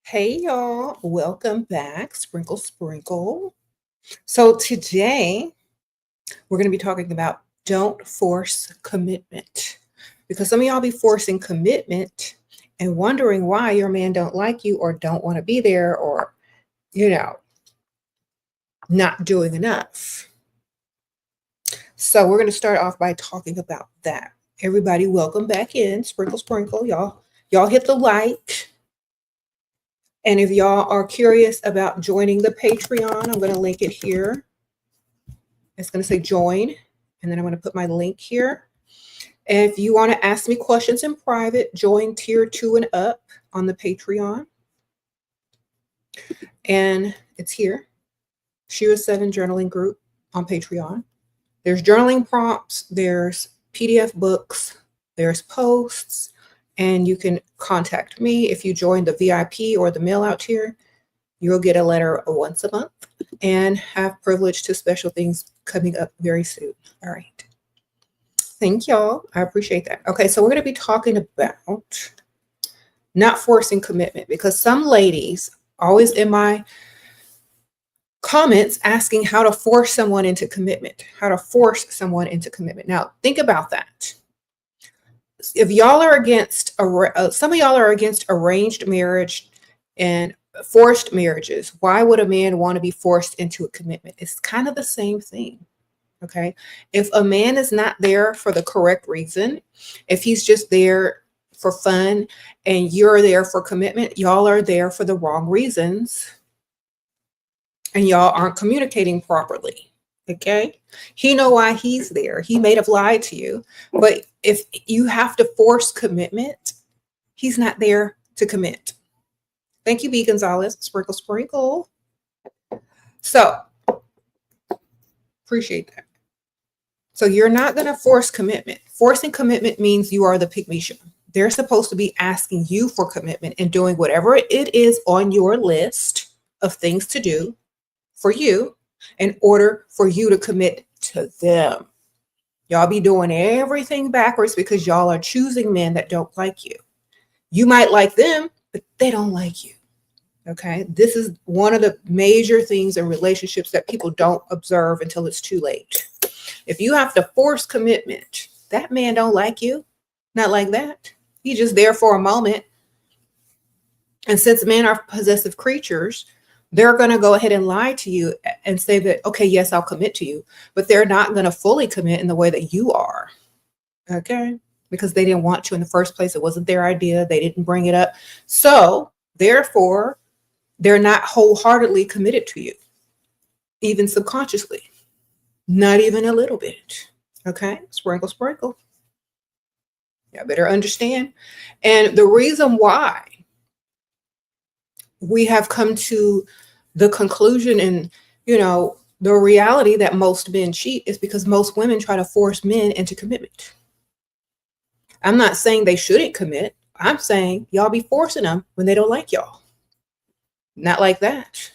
Hey y'all, welcome back. Sprinkle, sprinkle. So today we're going to be talking about don't force commitment. Because some of y'all be forcing commitment and wondering why your man don't like you or don't want to be there or, you know, not doing enough. So we're going to start off by talking about that. Everybody, welcome back in. Sprinkle, sprinkle. Y'all hit the like. And if y'all are curious about joining the Patreon, I'm going to link it here. It's going to say join, and then I'm going to put my link here. And if you want to ask me questions in private, join tier 2 and up on the Patreon. And it's here. SheRaSeven journaling group on Patreon. There's journaling prompts, there's PDF books, there's posts, and you can contact me. If you join the VIP or the mail out tier, you'll get a letter once a month and have privilege to special things coming up very soon. All right. Thank y'all. I appreciate that. Okay, so we're going to be talking about not forcing commitment because some ladies always in my comments asking how to force someone into commitment, Now, think about that. If y'all are against, some of y'all are against arranged marriage and forced marriages, why would a man want to be forced into a commitment? It's kind of the same thing. Okay. If a man is not there for the correct reason, if he's just there for fun and you're there for commitment, y'all are there for the wrong reasons and y'all aren't communicating properly. Okay. He know why he's there. He may have lied to you, but if you have to force commitment, he's not there to commit. Thank you, B. Gonzalez. Sprinkle, sprinkle. So, appreciate that. So you're not going to force commitment. Forcing commitment means you are the pick-me show. They're supposed to be asking you for commitment and doing whatever it is on your list of things to do for you in order for you to commit to them. Y'all be doing everything backwards because y'all are choosing men that don't like you. You might like them, but they don't like you. Okay. This is one of the major things in relationships that people don't observe until it's too late. If you have to force commitment, that man don't like you. Not like that. He's just there for a moment. And since men are possessive creatures, they're going to go ahead and lie to you and say that, okay, yes, I'll commit to you, but they're not going to fully commit in the way that you are. Okay. Because they didn't want to in the first place. It wasn't their idea. They didn't bring it up. So therefore, they're not wholeheartedly committed to you, even subconsciously, not even a little bit. Okay. Sprinkle, sprinkle. Yeah, better understand. And the reason why we have come to the conclusion and, the reality that most men cheat is because most women try to force men into commitment. I'm not saying they shouldn't commit. I'm saying y'all be forcing them when they don't like y'all. Not like that.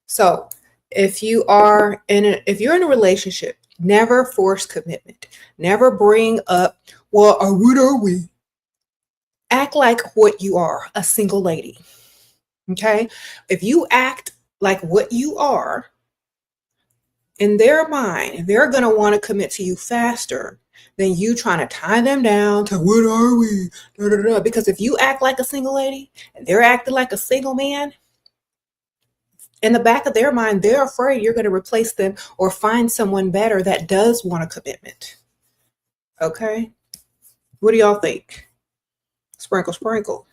So if you're in a relationship, never force commitment. Never bring up, well, what are we? Act like what you are, a single lady. Okay. If you act like what you are, in their mind, they're going to want to commit to you faster than you trying to tie them down to what are we? Da, da, da. Because if you act like a single lady and they're acting like a single man, in the back of their mind, they're afraid you're going to replace them or find someone better that does want a commitment. Okay. What do y'all think? Sprinkle, sprinkle.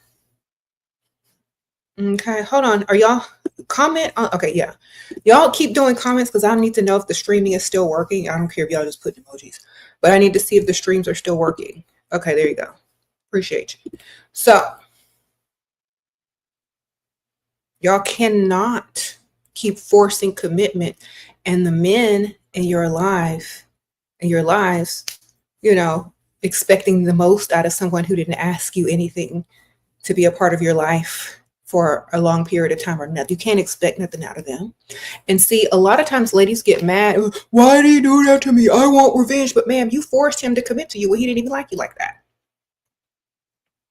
Okay, hold on. Are y'all comment on? Okay, yeah. Y'all keep doing comments because I need to know if the streaming is still working. I don't care if y'all just put emojis, but I need to see if the streams are still working. Okay, there you go. Appreciate you. So, y'all cannot keep forcing commitment and the men in your lives, expecting the most out of someone who didn't ask you anything to be a part of your life for a long period of time or nothing. You can't expect nothing out of them. And see, a lot of times ladies get mad. Why did he do that to me? I want revenge. But ma'am, you forced him to commit to you. Well, he didn't even like you like that.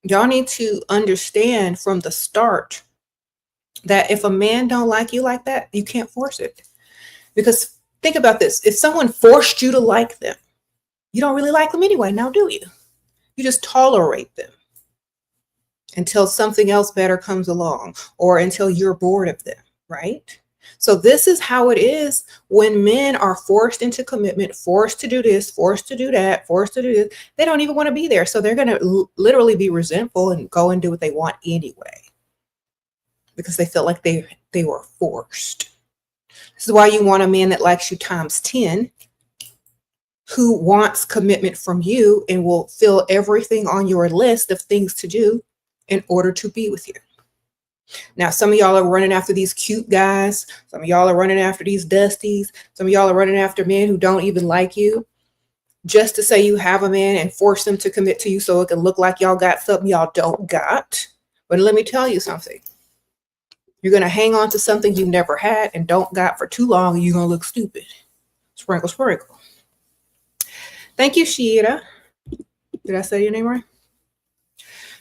Y'all need to understand from the start that if a man don't like you like that, you can't force it. Because think about this. If someone forced you to like them, you don't really like them anyway, now do you? You just tolerate them until something else better comes along or until you're bored of them, right? So this is how it is when men are forced into commitment, forced to do this, forced to do that, forced to do this. They don't even want to be there. So they're going to literally be resentful and go and do what they want anyway because they feel like they were forced. This is why you want a man that likes you times 10, who wants commitment from you and will fill everything on your list of things to do in order to be with you. Now, some of y'all are running after these cute guys. Some of y'all are running after these dusties. Some of y'all are running after men who don't even like you just to say you have a man and force them to commit to you so it can look like y'all got something y'all don't got. But let me tell you something. You're going to hang on to something you never had and don't got for too long, and you're going to look stupid. Sprinkle, sprinkle. Thank you, Sheeta. Did I say your name right?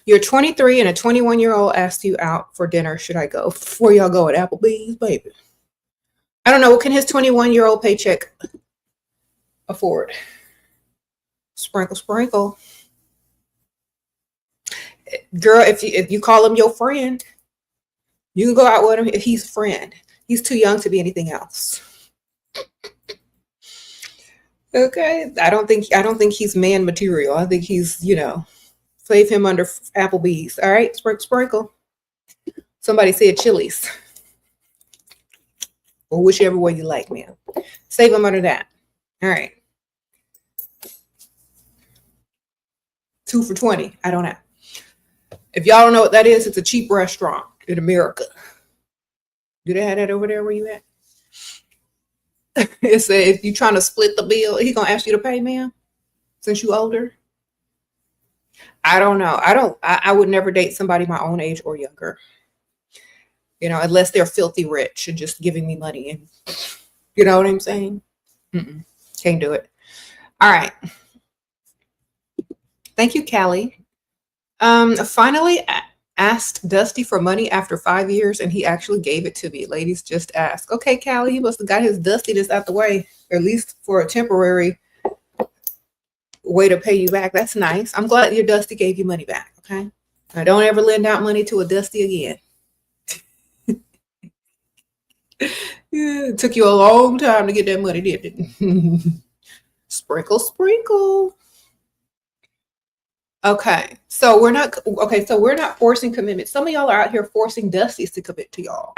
You're 23 and a 21-year-old asked you out for dinner. Should I go? Before y'all go at Applebee's, baby. I don't know. What can his 21-year-old paycheck afford? Sprinkle, sprinkle. Girl, if you call him your friend, you can go out with him if he's a friend. He's too young to be anything else. Okay. I don't think he's man material. I think he's, save him under Applebee's. All right. Sprinkle, sprinkle. Somebody said Chili's. Or whichever way you like, man. Save him under that. All right. 2 for $20. I don't know. If y'all don't know what that is, it's a cheap restaurant in America. Do they have that over there where you at? It said if you're trying to split the bill, he gonna ask you to pay, ma'am, since you older. I don't know. I would never date somebody my own age or younger. Unless they're filthy rich and just giving me money, and you know what I'm saying? Can't do it. All right. Thank you, Callie. Finally asked Dusty for money after 5 years, and he actually gave it to me. Ladies, just ask. Okay, Callie, he must have got his dustiness out the way, or at least for a temporary way to pay you back. That's nice. I'm glad your Dusty gave you money back. Okay. Now, don't ever lend out money to a Dusty again. Yeah, it took you a long time to get that money, didn't it? Sprinkle, sprinkle. Okay, so we're not forcing commitment. Some of y'all are out here forcing Dusties to commit to y'all.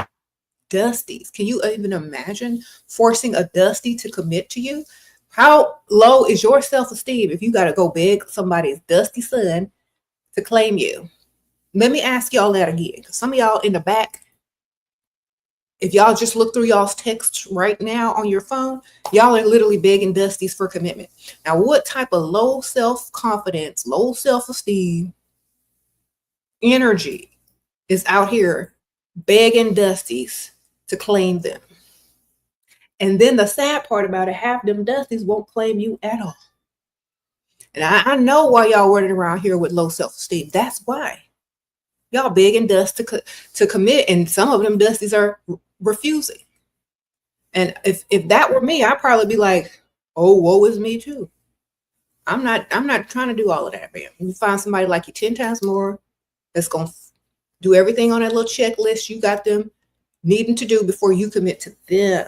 Dusties. Can you even imagine forcing a Dusty to commit to you? How low is your self-esteem if you got to go beg somebody's dusty son to claim you? Let me ask y'all that again, because some of y'all in the back, if y'all just look through y'all's texts right now on your phone, y'all are literally begging Dusties for commitment. Now, what type of low self-confidence, low self-esteem energy is out here begging Dusties to claim them? And then the sad part about it, half them Dusties won't claim you at all. And I know why y'all running around here with low self-esteem. That's why. Y'all begging Dust to commit, and some of them Dusties are refusing. And if that were me, I'd probably be like, oh, woe is me too. I'm not trying to do all of that, man. You find somebody like you 10 times more that's going to do everything on that little checklist you got them needing to do before you commit to them.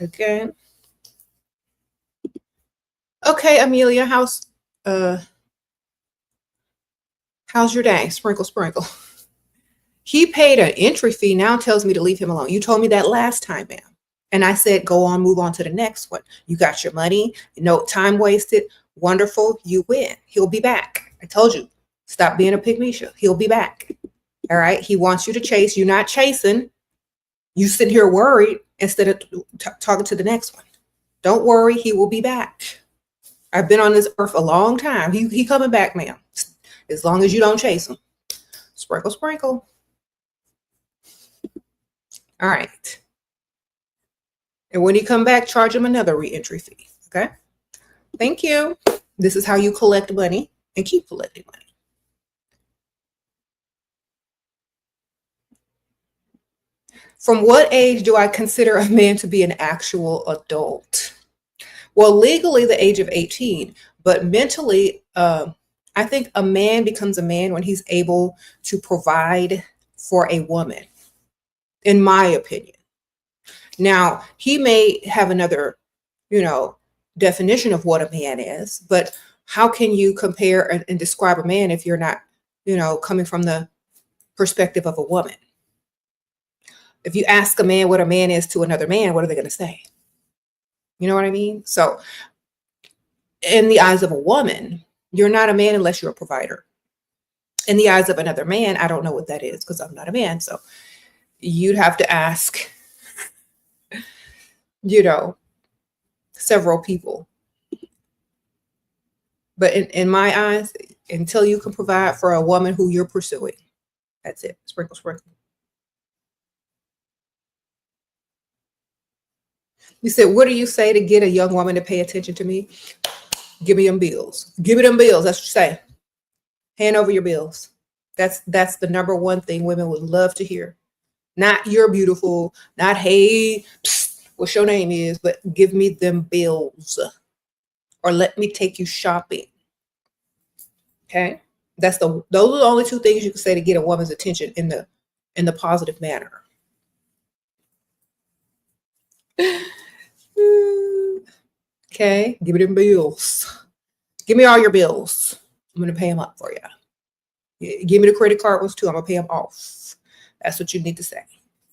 Okay. Okay, Amelia, how's your day? Sprinkle, sprinkle. He paid an entry fee, now tells me to leave him alone. You told me that last time, ma'am. And I said, go on, move on to the next one. You got your money, no time wasted. Wonderful, you win. He'll be back. I told you, stop being a pygmy. He'll be back. All right, he wants you to chase. You're not chasing. You sit here worried instead of talking to the next one. Don't worry, he will be back. I've been on this earth a long time. He coming back, ma'am. As long as you don't chase him. Sprinkle, sprinkle. All right. And when he come back, charge him another re-entry fee. Okay. Thank you. This is how you collect money and keep collecting money. From what age do I consider a man to be an actual adult? Well, legally, the age of 18, but mentally, I think a man becomes a man when he's able to provide for a woman, in my opinion. Now, he may have another, you know, definition of what a man is, but how can you compare and describe a man if you're not, coming from the perspective of a woman? If you ask a man what a man is to another man, what are they going to say? You know what I mean? So, in the eyes of a woman, you're not a man unless you're a provider. In the eyes of another man, I don't know what that is because I'm not a man. So, you'd have to ask, several people. But in my eyes, until you can provide for a woman who you're pursuing, that's it. Sprinkle, sprinkle. You said, what do you say to get a young woman to pay attention to me? Give me them bills. Give me them bills. That's what you say. Hand over your bills. That's the number one thing women would love to hear. Not you're beautiful, not hey, psst, what your name is, but give me them bills. Or let me take you shopping. Okay? Those are the only two things you can say to get a woman's attention in the positive manner. Okay, give me them bills. Give me all your bills. I'm gonna pay them up for you. Give me the credit card ones too. I'm gonna pay them off. That's what you need to say.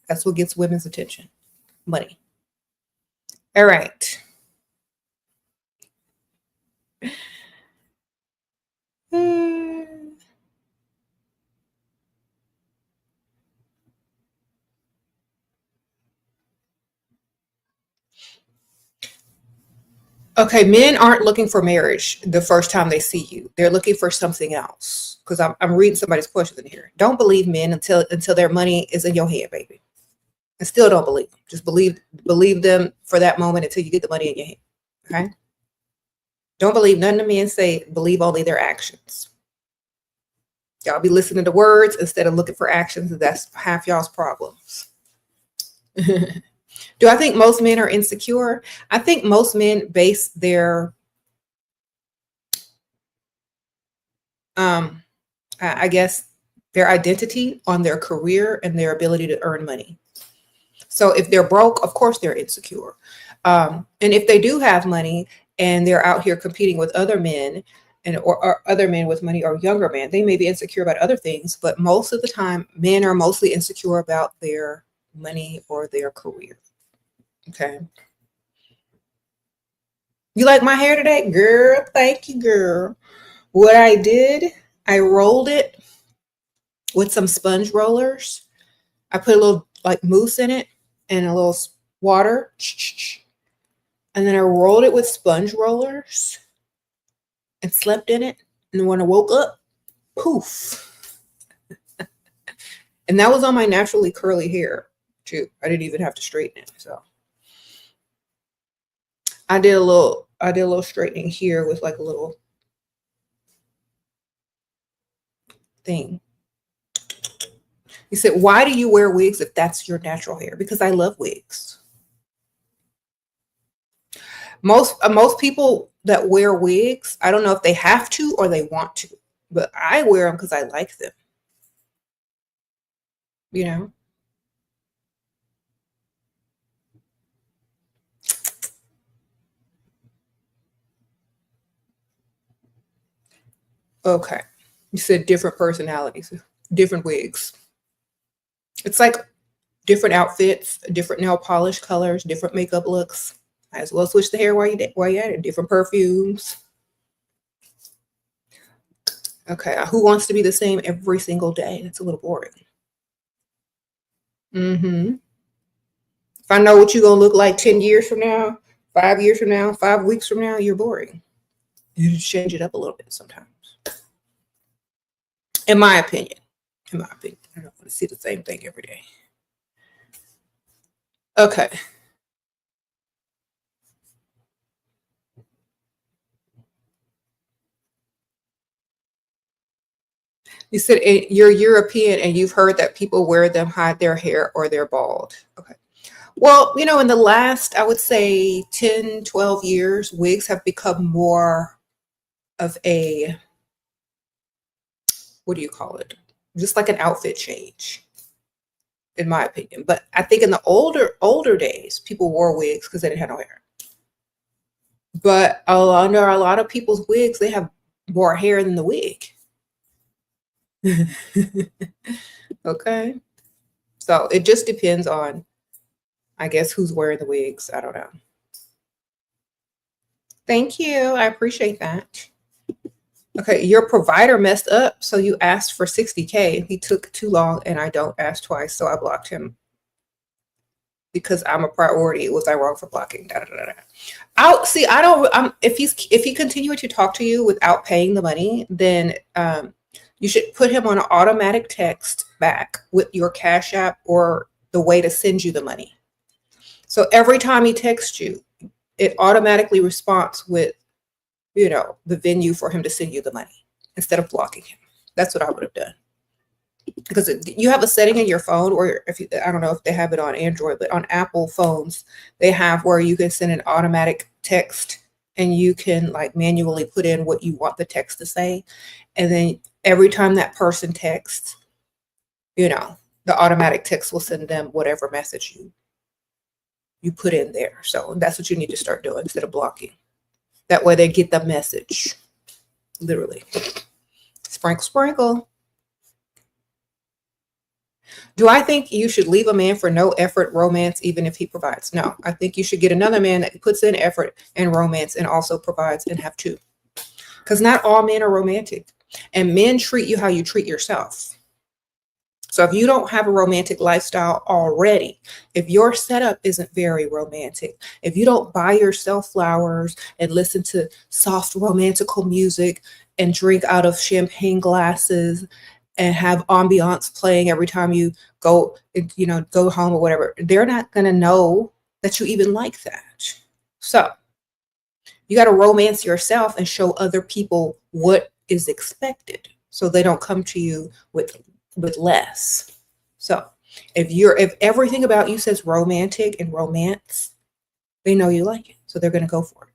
That's what gets women's attention. Money. All right. Okay, men aren't looking for marriage the first time they see you. They're looking for something else. Because I'm reading somebody's questions in here. Don't believe men until their money is in your head, baby. And still don't believe them. Just believe them for that moment until you get the money in your head. Okay? Don't believe none of the men say, believe only their actions. Y'all be listening to words instead of looking for actions, and that's half y'all's problems. Do I think most men are insecure? I think most men base their I guess their identity on their career and their ability to earn money. So if they're broke, of course they're insecure. And if they do have money and they're out here competing with other men or other men with money or younger men, they may be insecure about other things, but most of the time men are mostly insecure about their money or their career. Okay. You like my hair today? Girl, thank you, girl. What I did, I rolled it with some sponge rollers. I put a little like mousse in it and a little water. And then I rolled it with sponge rollers and slept in it. And when I woke up, poof. And that was on my naturally curly hair too. I didn't even have to straighten it. So I did a little straightening here with like a little thing. He said, why do you wear wigs if that's your natural hair? Because I love wigs. Most people that wear wigs, I don't know if they have to or they want to, but I wear them because I like them. You know? Okay. You said different personalities, different wigs. It's like different outfits, different nail polish colors, different makeup looks. Might as well switch the hair while you're at it. Different perfumes. Okay. Who wants to be the same every single day? It's a little boring. Mm-hmm. If I know what you're gonna look like 10 years from now, 5 years from now, 5 weeks from now, you're boring. You just change it up a little bit sometimes. In my opinion. I don't want to see the same thing every day. Okay. You said you're European and you've heard that people wear them, hide their hair, or they're bald. Okay. Well, in the last, I would say 10, 12 years, wigs have become more of a, what do you call it? Just like an outfit change, in my opinion. But I think in the older days, people wore wigs because they didn't have no hair. But under a lot of people's wigs, they have more hair than the wig. Okay. So it just depends on, I guess, who's wearing the wigs. I don't know. Thank you. I appreciate that. Okay, your provider messed up, so you asked for 60K. He took too long, and I don't ask twice, so I blocked him because I'm a priority. Was I wrong for blocking? Da, da, da, da. I don't. If he continued to talk to you without paying the money, then you should put him on an automatic text back with your Cash App or the way to send you the money. So every time he texts you, it automatically responds with, the venue for him to send you the money instead of blocking him. That's what I would have done. Because you have a setting in your phone, or I don't know if they have it on Android, but on Apple phones, they have where you can send an automatic text and you can like manually put in what you want the text to say. And then every time that person texts, the automatic text will send them whatever message you put in there. So that's what you need to start doing instead of blocking. That way they get the message, literally. Sprinkle, sprinkle. Do I think you should leave a man for no effort romance even if he provides? No, I think you should get another man that puts in effort and romance and also provides and have two. Because not all men are romantic. And men treat you how you treat yourself. So if you don't have a romantic lifestyle already, if your setup isn't very romantic, if you don't buy yourself flowers and listen to soft romantical music and drink out of champagne glasses and have ambiance playing every time you go home or whatever, they're not going to know that you even like that. So you got to romance yourself and show other people what is expected so they don't come to you with less. So if everything about you says romantic and romance, they know you like it. So they're going to go for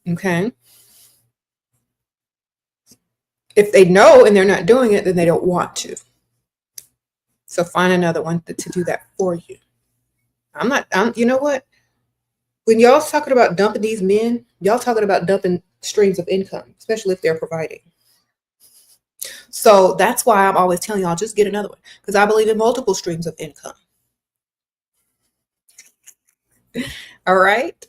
it. Okay. If they know and they're not doing it, then they don't want to. So find another one to do that for you. You know what? When y'all talking about dumping these men, y'all talking about dumping streams of income, especially if they're providing. So that's why I'm always telling y'all, just get another one, because I believe in multiple streams of income. All right.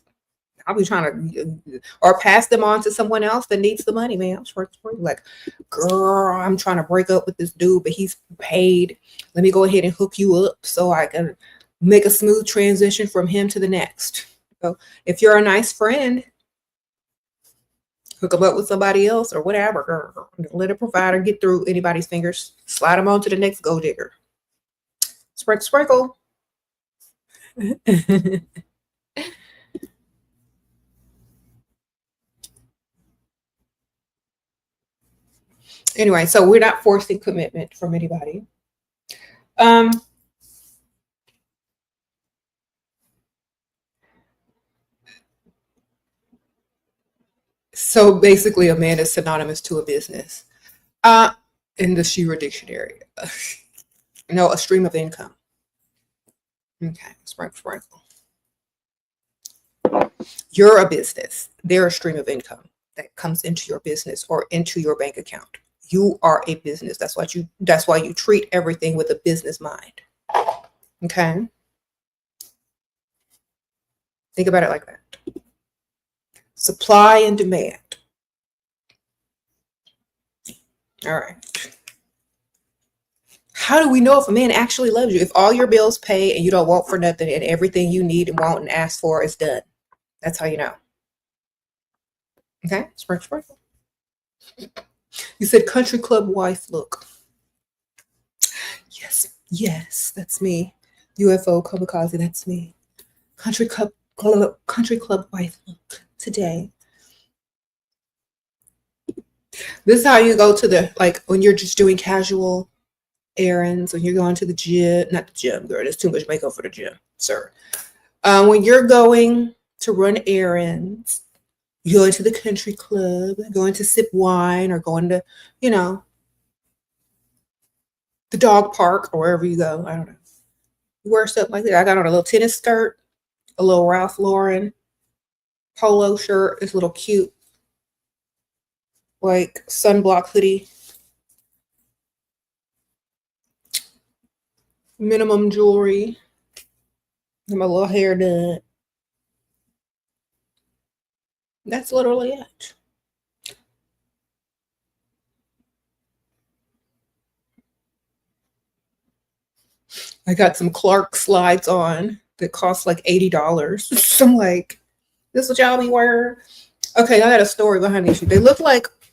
I'll be trying to, or pass them on to someone else that needs the money, man. I'm like, girl, I'm trying to break up with this dude, but he's paid. Let me go ahead and hook you up so I can make a smooth transition from him to the next. So if you're a nice friend, hook them up with somebody else or whatever, girl. Let a provider get through anybody's fingers. Slide them on to the next gold digger. Sprinkle, sprinkle. Anyway, so we're not forcing commitment from anybody. So basically, a man is synonymous to a business. In the Shira dictionary. No, a stream of income. Okay, sprinkle, sprinkle. You're a business. They're a stream of income that comes into your business or into your bank account. You are a business. That's why you treat everything with a business mind. Okay. Think about it like that. Supply and demand. All right. How do we know if a man actually loves you? If all your bills pay and you don't want for nothing and everything you need and want and ask for is done. That's how you know. Okay. Sprinkle, sprinkle. You said country club wife look. Yes, that's me. UFO kamikaze, that's me. Country club wife look today. This is how you go to the, like, when you're just doing casual errands, when you're going to the gym, not the gym, girl, there's too much makeup for the gym, sir. When you're going to run errands, you go into the country club, going to sip wine, or going to, you know, the dog park or wherever you go. I don't know. You wear stuff like that. I got on a little tennis skirt, a little Ralph Lauren polo shirt, this little cute, like, sunblock hoodie, minimum jewelry, and my little hair done. That's literally it. I got some Clark slides on that cost like $80. So I'm like, this what y'all be wearing? Okay, I got a story behind these shoes.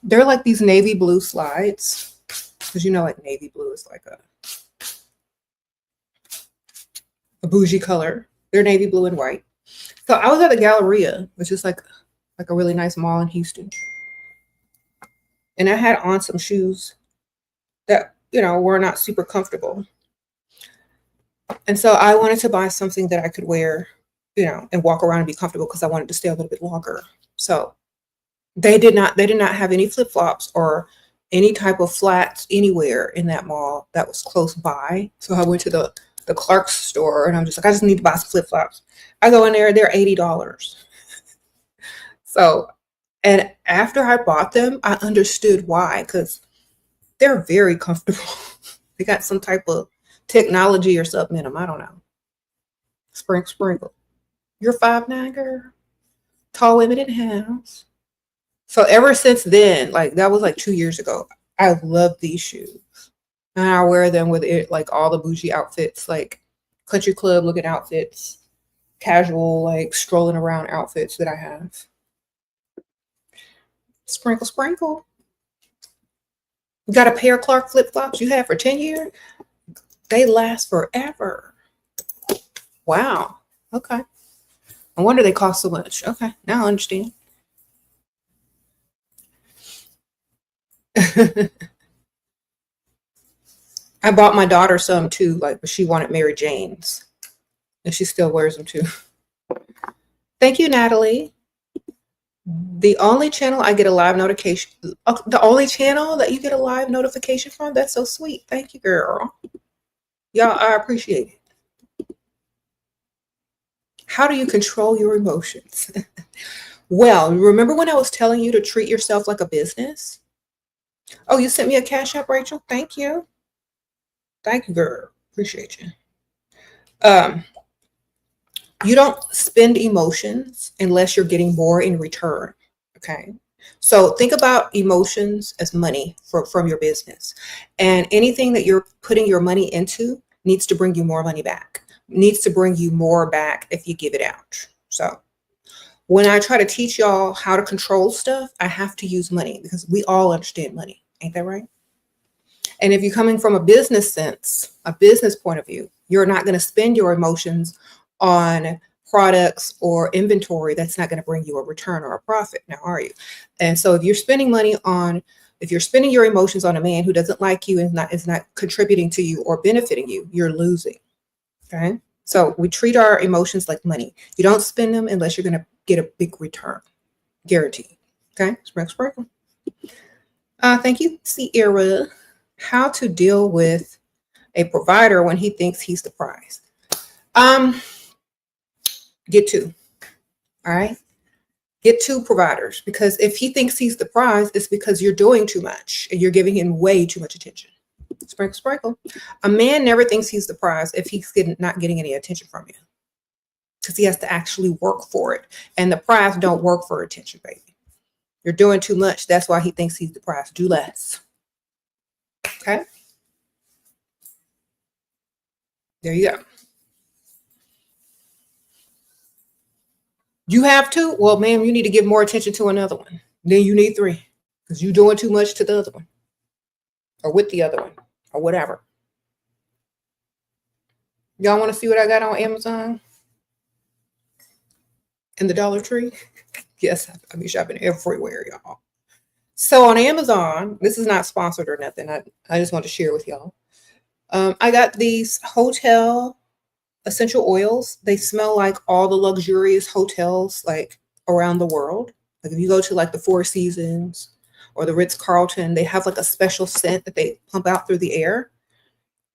They're like these navy blue slides. Because you know, like, navy blue is like a bougie color. They're navy blue and white. So I was at the Galleria, which is like a really nice mall in Houston. And I had on some shoes that, were not super comfortable. And so I wanted to buy something that I could wear, and walk around and be comfortable, because I wanted to stay a little bit longer. So they did not have any flip-flops or any type of flats anywhere in that mall that was close by. So I went to the Clark's store, and I'm just like, I just need to buy some flip-flops. I go in there, they're $80. So, and after I bought them, I understood why, because they're very comfortable. They got some type of technology or something in them. I don't know. Sprinkle. You're 5'9", girl. Tall women in the house. So ever since then, like, that was like 2 years ago, I love these shoes. And I wear them with it, like, all the bougie outfits, like country club looking outfits, casual, like, strolling around outfits that I have. Sprinkle. You got a pair of Clark flip-flops you had for 10 years? They last forever. Wow. Okay. No wonder they cost so much. Okay, now I understand. I bought my daughter some too, like, but she wanted Mary Jane's, and she still wears them too. Thank you, Natalie. The only channel I get a live notification, the only channel that you get a live notification from? That's so sweet. Thank you, girl. Y'all, I appreciate it. How do you control your emotions? Well, remember when I was telling you to treat yourself like a business? Oh, you sent me a Cash App, Rachel? Thank you. Thank you, girl. Appreciate you. You don't spend emotions unless you're getting more in return. Okay. So think about emotions as money from your business. And anything that you're putting your money into needs to bring you more money back. Needs to bring you more back if you give it out. So when I try to teach y'all how to control stuff, I have to use money, because we all understand money. Ain't that right? And if you're coming from a business sense, a business point of view, you're not going to spend your emotions on products or inventory that's not going to bring you a return or a profit, now are you? And so if you're spending your emotions on a man who doesn't like you and is not contributing to you or benefiting you, you're losing. Okay. So we treat our emotions like money. You don't spend them unless you're going to get a big return, guaranteed. Okay. Sprinkle. Thank you, Sierra. How to deal with a provider when he thinks he's the prize. Get two. All right. Get two providers, because if he thinks he's the prize, it's because you're doing too much and you're giving him way too much attention. Sprinkle. A man never thinks he's the prize if he's not getting any attention from you, because he has to actually work for it. And the prize don't work for attention, baby. You're doing too much. That's why he thinks he's the prize. Do less. Okay. There you go. You have two? Well, ma'am, you need to give more attention to another one. Then you need three, because you're doing too much to the other one, or with the other one, or whatever. Y'all want to see what I got on Amazon and the Dollar Tree? Yes, I be shopping everywhere, y'all. So on Amazon, this is not sponsored or nothing. I just want to share with y'all. I got these hotel essential oils. They smell like all the luxurious hotels like around the world. Like if you go to like the Four Seasons or the Ritz-Carlton, they have like a special scent that they pump out through the air.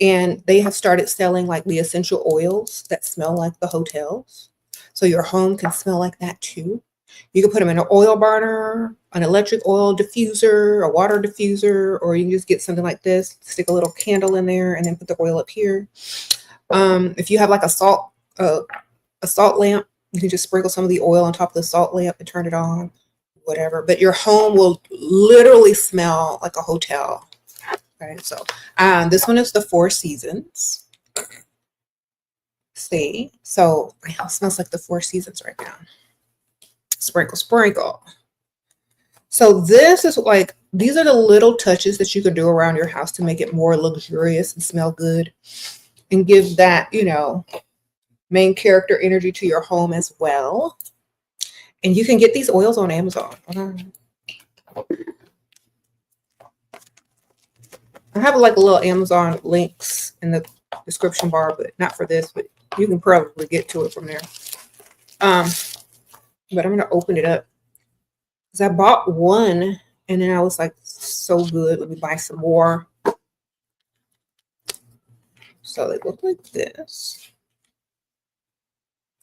And they have started selling like the essential oils that smell like the hotels. So your home can smell like that too. You can put them in an oil burner, an electric oil diffuser, a water diffuser, or you can just get something like this, stick a little candle in there and then put the oil up here. If you have like a salt lamp, you can just sprinkle some of the oil on top of the salt lamp and turn it on, whatever. But your home will literally smell like a hotel. Okay, so this one is the Four Seasons. See, so my house smells like the Four Seasons right now. Sprinkle, sprinkle. So this is like, these are the little touches that you can do around your house to make it more luxurious and smell good and give that, you know, main character energy to your home as well. And you can get these oils on Amazon. I have like a little Amazon links in the description bar, but not for this, but you can probably get to it from there. But I'm going to open it up because I bought one and then I was like, so good. Let me buy some more. So they look like this.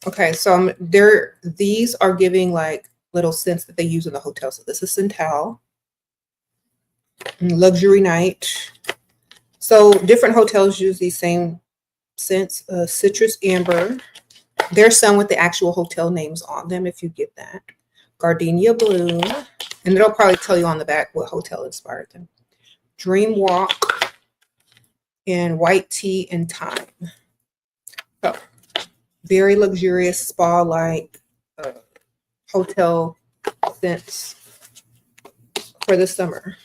Okay, so these are giving like little scents that they use in the hotel. So this is Central. Luxury Night. So different hotels use these same scents. Citrus Amber. There's some with the actual hotel names on them if you get that. Gardenia Bloom. And it'll probably tell you on the back what hotel inspired them. Dream Walk. And White Tea and Thyme. So very luxurious spa-like hotel scents for the summer.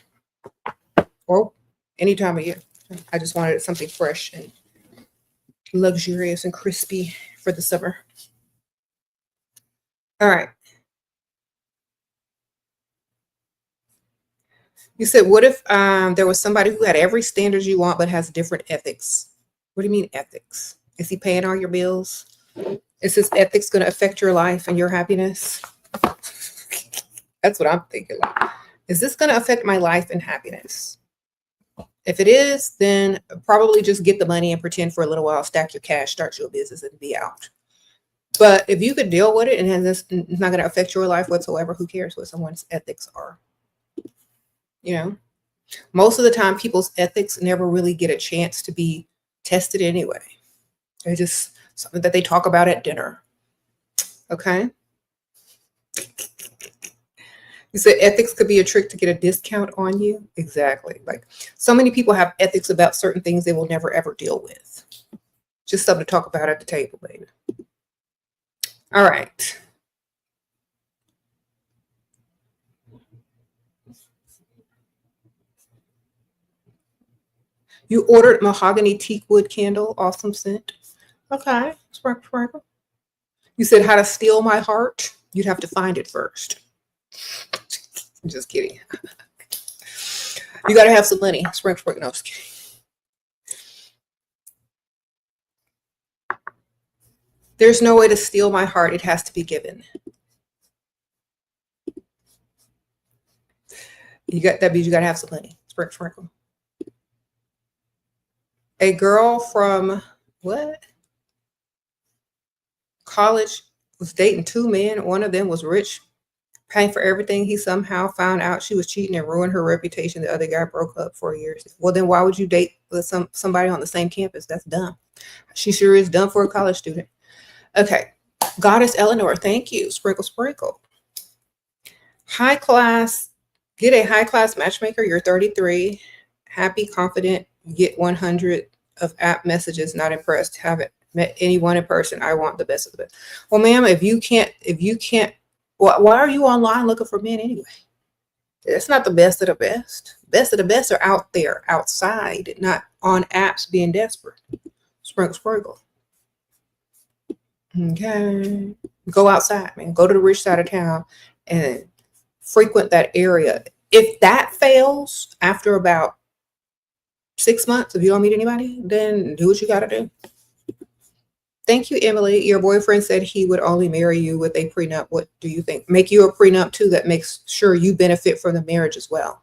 Or any time of year. I just wanted something fresh and luxurious and crispy for the summer. All right. You said, what if there was somebody who had every standard you want but has different ethics? What do you mean ethics? Is he paying all your bills? Is his ethics going to affect your life and your happiness? That's what I'm thinking. Like, is this going to affect my life and happiness? If it is, then probably just get the money and pretend for a little while, stack your cash, start your business, and be out. But if you could deal with it and it's not going to affect your life whatsoever, who cares what someone's ethics are? You know, most of the time, people's ethics never really get a chance to be tested anyway. They're just something that they talk about at dinner. Okay. You said ethics could be a trick to get a discount on you. Exactly. Like so many people have ethics about certain things they will never, ever deal with. Just something to talk about at the table, baby. All right. You ordered mahogany teak wood candle. Awesome scent. Okay. Sprinkle. You said how to steal my heart. You'd have to find it first. I'm just kidding. You got to have some money. Sprinkle. No, just kidding. There's no way to steal my heart. It has to be given. You got that means you got to have some money. Sprinkle. A girl from what? College was dating two men. One of them was rich, paying for everything. He somehow found out she was cheating and ruined her reputation. The other guy broke up for years. Well, then why would you date with somebody on the same campus? That's dumb. She sure is dumb for a college student. Okay. Goddess Eleanor, thank you. Sprinkle. High class. Get a high class matchmaker. You're 33. Happy, confident. Get 100 of app messages. Not impressed. Haven't met anyone in person. I want the best of the best. Well, ma'am, if you can't, why are you online looking for men anyway? It's not the best of the best. Best of the best are out there, outside, not on apps being desperate. Sprinkle. Okay. Go outside, man. Go to the rich side of town and frequent that area. If that fails after about 6 months, if you don't meet anybody, then do what you got to do. Thank you, Emily. Your boyfriend said he would only marry you with a prenup. What do you think? Make you a prenup too that makes sure you benefit from the marriage as well.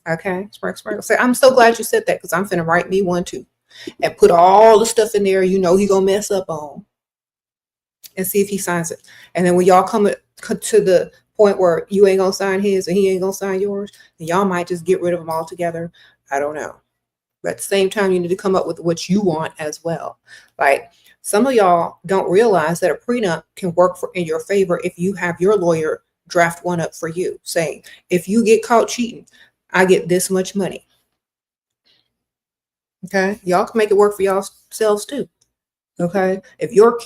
Okay, Sparkle. Say, I'm so glad you said that because I'm finna write me one too and put all the stuff in there he gonna mess up on and see if he signs it. And then when y'all come to the point where you ain't gonna sign his and he ain't gonna sign yours, then y'all might just get rid of them altogether. I don't know. But at the same time, you need to come up with what you want as well. Like, some of y'all don't realize that a prenup can work in your favor if you have your lawyer draft one up for you, saying, if you get caught cheating, I get this much money. Okay, y'all can make it work for yourselves too. Okay, if your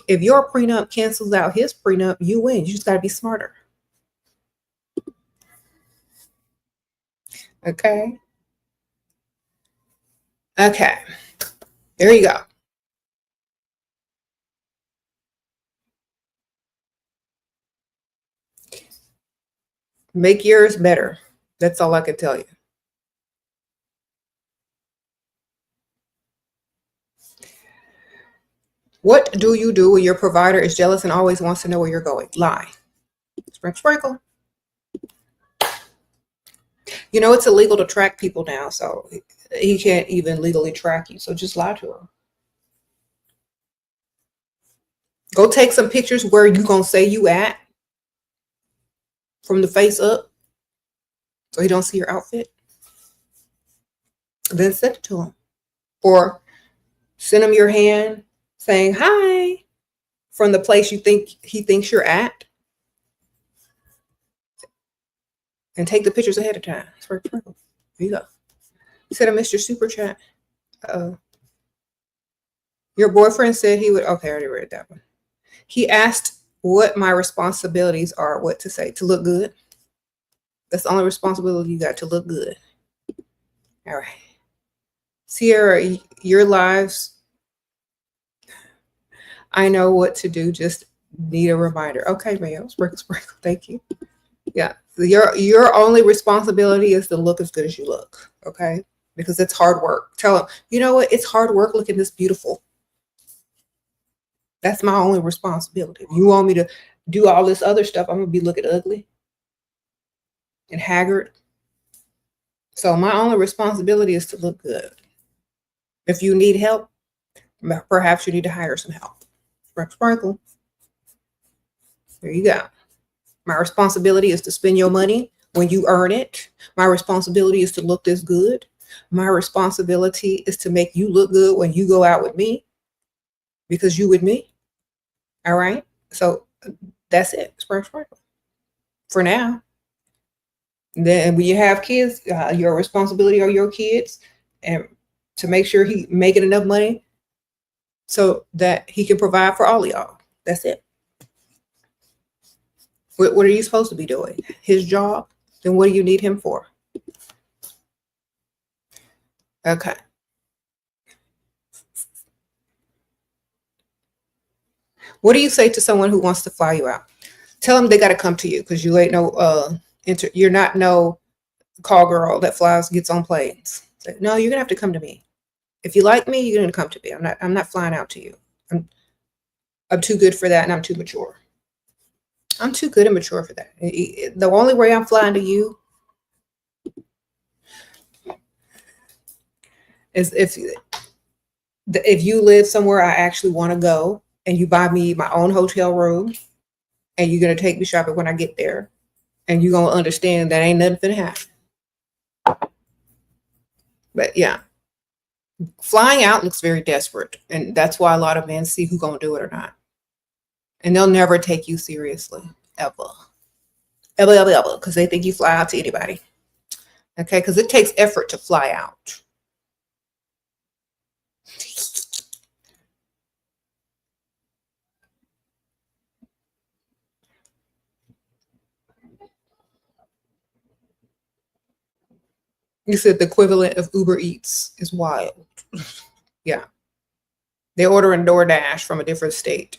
prenup cancels out his prenup, you win. You just got to be smarter. Okay. Okay. There you go. Make yours better. That's all I can tell you. What do you do when your provider is jealous and always wants to know where you're going? Lie. Sprinkle. You know, it's illegal to track people now, so he can't even legally track you. So just lie to him. Go take some pictures where you gonna say you at from the face up so he don't see your outfit. Then send it to him. Or send him your hand saying hi from the place you think he thinks you're at. And take the pictures ahead of time. There you go. Send him Mr. Super Chat. Uh-oh. Your boyfriend said he would. Okay, I already read that one. He asked what my responsibilities are, what to say. To look good. That's the only responsibility you got, to look good. All right. Sierra, your lives. I know what to do. Just need a reminder. Okay, ma'am. Sprinkle. Thank you. Yeah. Your only responsibility is to look as good as you look. Okay. Because it's hard work. Tell him, you know what? It's hard work looking this beautiful. That's my only responsibility. If you want me to do all this other stuff, I'm going to be looking ugly and haggard. So my only responsibility is to look good. If you need help, perhaps you need to hire some help. Sprinkle. There you go. My responsibility is to spend your money when you earn it. My responsibility is to look this good. My responsibility is to make you look good when you go out with me because you with me. All right. So that's it. Sprinkle. For now. Then when you have kids, your responsibility are your kids and to make sure he making enough money so that he can provide for all of y'all. That's it. What are you supposed to be doing? His job? Then what do you need him for? Okay. What do you say to someone who wants to fly you out? Tell them they got to come to you because you ain't no you're not no call girl that gets on planes. Say, no, you're gonna have to come to me. If you like me, you're gonna come to me. I'm not flying out to you. I'm too good for that, and I'm too mature. I'm too good and mature for that. The only way I'm flying to you is if you live somewhere I actually want to go and you buy me my own hotel room and you're going to take me shopping when I get there and you're going to understand that ain't nothing finna happen. But yeah, flying out looks very desperate. And that's why a lot of men see who's going to do it or not. And they'll never take you seriously, ever. Ever, because they think you fly out to anybody. Okay, because it takes effort to fly out. You said the equivalent of Uber Eats is wild. Yeah. They order in DoorDash from a different state.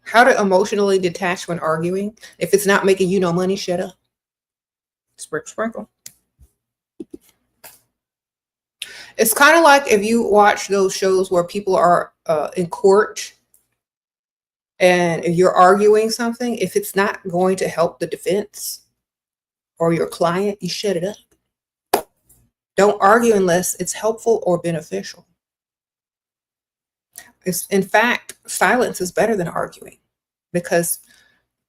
How to emotionally detach when arguing. If it's not making you no money, shut up. Sprinkle, sprinkle. It's kind of like if you watch those shows where people are in court and if you're arguing something, if it's not going to help the defense or your client, you shut it up. Don't argue unless it's helpful or beneficial. In fact, silence is better than arguing, because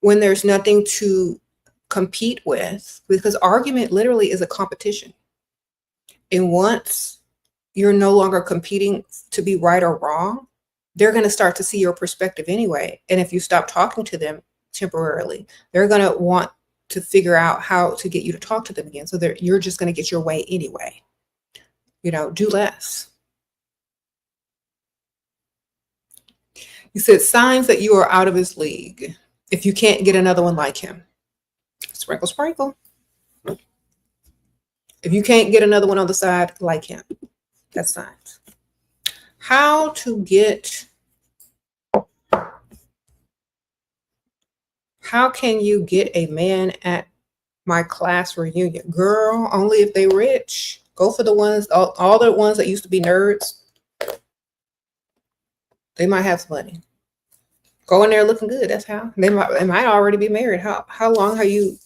when there's nothing to compete with, because argument literally is a competition. And once you're no longer competing to be right or wrong, they're going to start to see your perspective anyway. And if you stop talking to them temporarily, they're going to want to figure out how to get you to talk to them again. So you're just going to get your way anyway. You know, do less. He said signs that you are out of his league if you can't get another one like him. Sprinkle, sprinkle. If you can't get another one on the side like him, that's signs. How to get, how can you get a man at my class reunion? Girl, only if they rich. Go for the ones, all the ones that used to be nerds. They might have some money. Go in there looking good. That's how. They might already be married. How long have you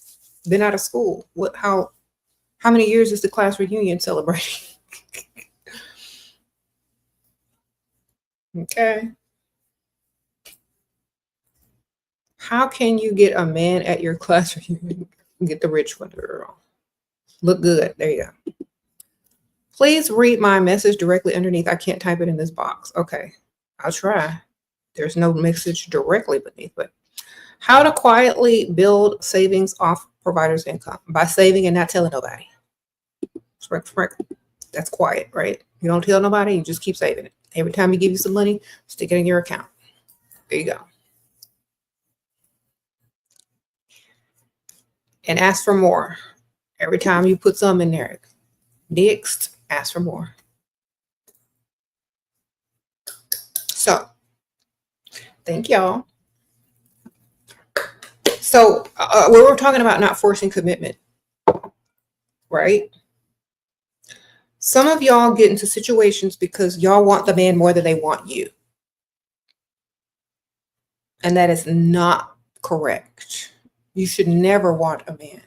been out of school? How many years is the class reunion celebrating? Okay. How can you get a man at your class reunion? Get the rich one, girl. Look good. There you go. Please read my message directly underneath. I can't type it in this box. Okay, I'll try. There's no message directly beneath, but how to quietly build savings off provider's income by saving and not telling nobody. Sprinkle, sprinkle. That's quiet, right? You don't tell nobody, you just keep saving it. Every time you give you some money, stick it in your account. There you go. And ask for more. Every time you put some in there. Next, ask for more. So, thank y'all. So, we were talking about not forcing commitment, right? Some of y'all get into situations because y'all want the man more than they want you. And that is not correct. You should never want a man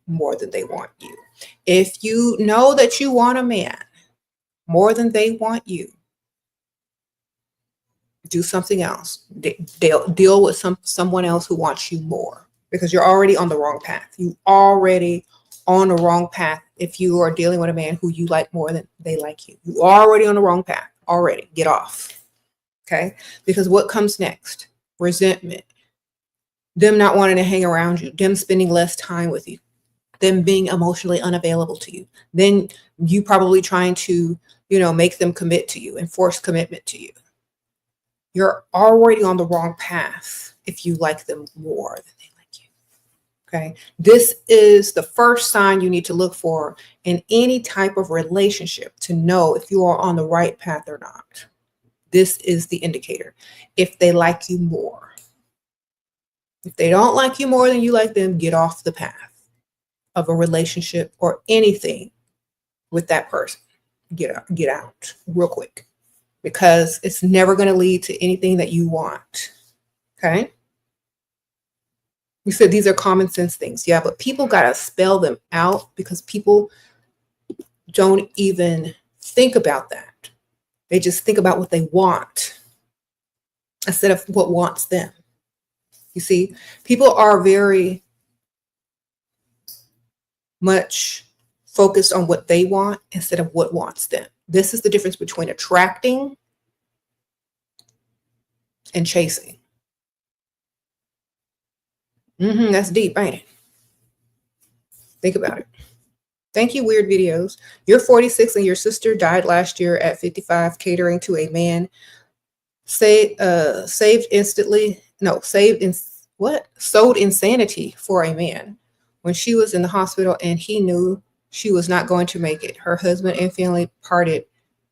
more than they want you. If you know that you want a man more than they want you, do something else. Deal with someone else who wants you more, because you're already on the wrong path. You already on the wrong path if you are dealing with a man who you like more than they like you. You already on the wrong path. Already. Get off. Okay? Because what comes next? Resentment. Them not wanting to hang around you. Them spending less time with you. Them being emotionally unavailable to you. Then you probably trying to, make them commit to you and force commitment to you. You're already on the wrong path if you like them more than they like you. Okay. This is the first sign you need to look for in any type of relationship to know if you are on the right path or not. This is the indicator. If they like you more. If they don't like you more than you like them, get off the path of a relationship or anything with that person. Get out real quick, because it's never going to lead to anything that you want. Okay. We said these are common sense things. Yeah, but people got to spell them out because people don't even think about that. They just think about what they want instead of what wants them. You see, people are very much focused on what they want instead of what wants them. This is the difference between attracting and chasing. That's deep, ain't it? Think about it. Thank you, Weird Videos. You're 46 and your sister died last year at 55, catering to a man. Sold insanity for a man when she was in the hospital and he knew she was not going to make it. Her husband and family parted.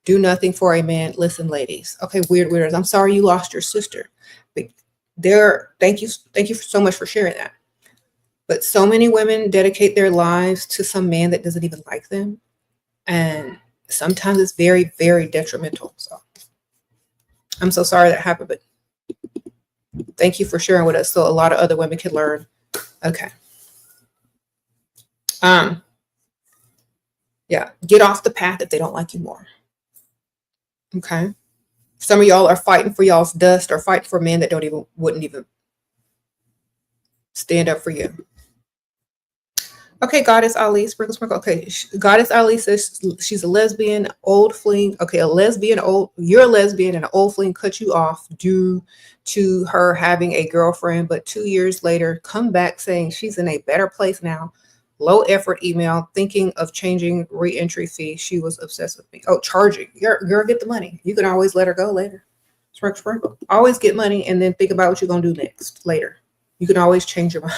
Do nothing for a man. Listen, ladies. Okay, Weird Weirdos. I'm sorry you lost your sister. But Thank you so much for sharing that. But so many women dedicate their lives to some man that doesn't even like them. And sometimes it's very, very detrimental. So I'm so sorry that happened, but thank you for sharing with us so a lot of other women can learn. Okay. Yeah, get off the path if they don't like you more. Okay. Some of y'all are fighting for y'all's dust or fighting for men that wouldn't even stand up for you. Okay, Goddess Ali, sprinkle, sprinkle. Okay, Goddess Ali says she's a lesbian, old fling. Okay, you're a lesbian and an old fling cut you off due to her having a girlfriend, but 2 years later, come back saying she's in a better place now. Low effort email, thinking of changing re-entry fee. She was obsessed with me. Oh, charging. Girl, get the money. You can always let her go later. Sprinkle, sprinkle. Always get money and then think about what you're going to do next, later. You can always change your mind.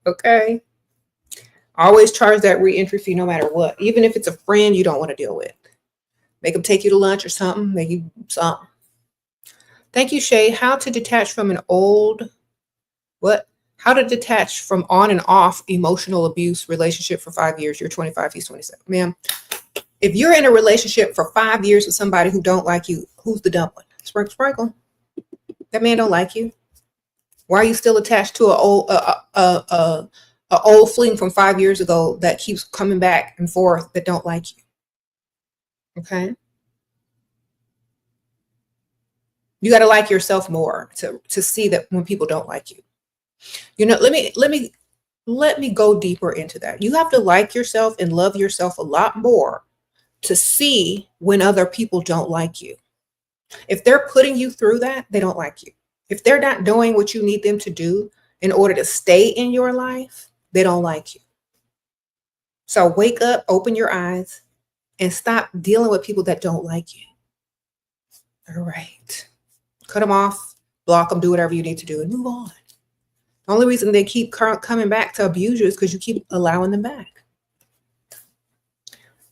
Okay. Always charge that re-entry fee no matter what. Even if it's a friend you don't want to deal with. Make them take you to lunch or something. Make you something. Thank you, Shay. How to detach from an old... What? How to detach from on and off emotional abuse relationship for 5 years. You're 25, he's 27. Ma'am, if you're in a relationship for 5 years with somebody who don't like you, who's the dumb one? Sprinkle, sprinkle. That man don't like you. Why are you still attached to an old fling from 5 years ago that keeps coming back and forth that don't like you? Okay. You got to like yourself more to see that when people don't like you. You know, let me go deeper into that. You have to like yourself and love yourself a lot more to see when other people don't like you. If they're putting you through that, they don't like you. If they're not doing what you need them to do in order to stay in your life, they don't like you. So wake up, open your eyes, and stop dealing with people that don't like you. All right. Cut them off, block them, do whatever you need to do, and move on. The only reason they keep coming back to abuse you is because you keep allowing them back.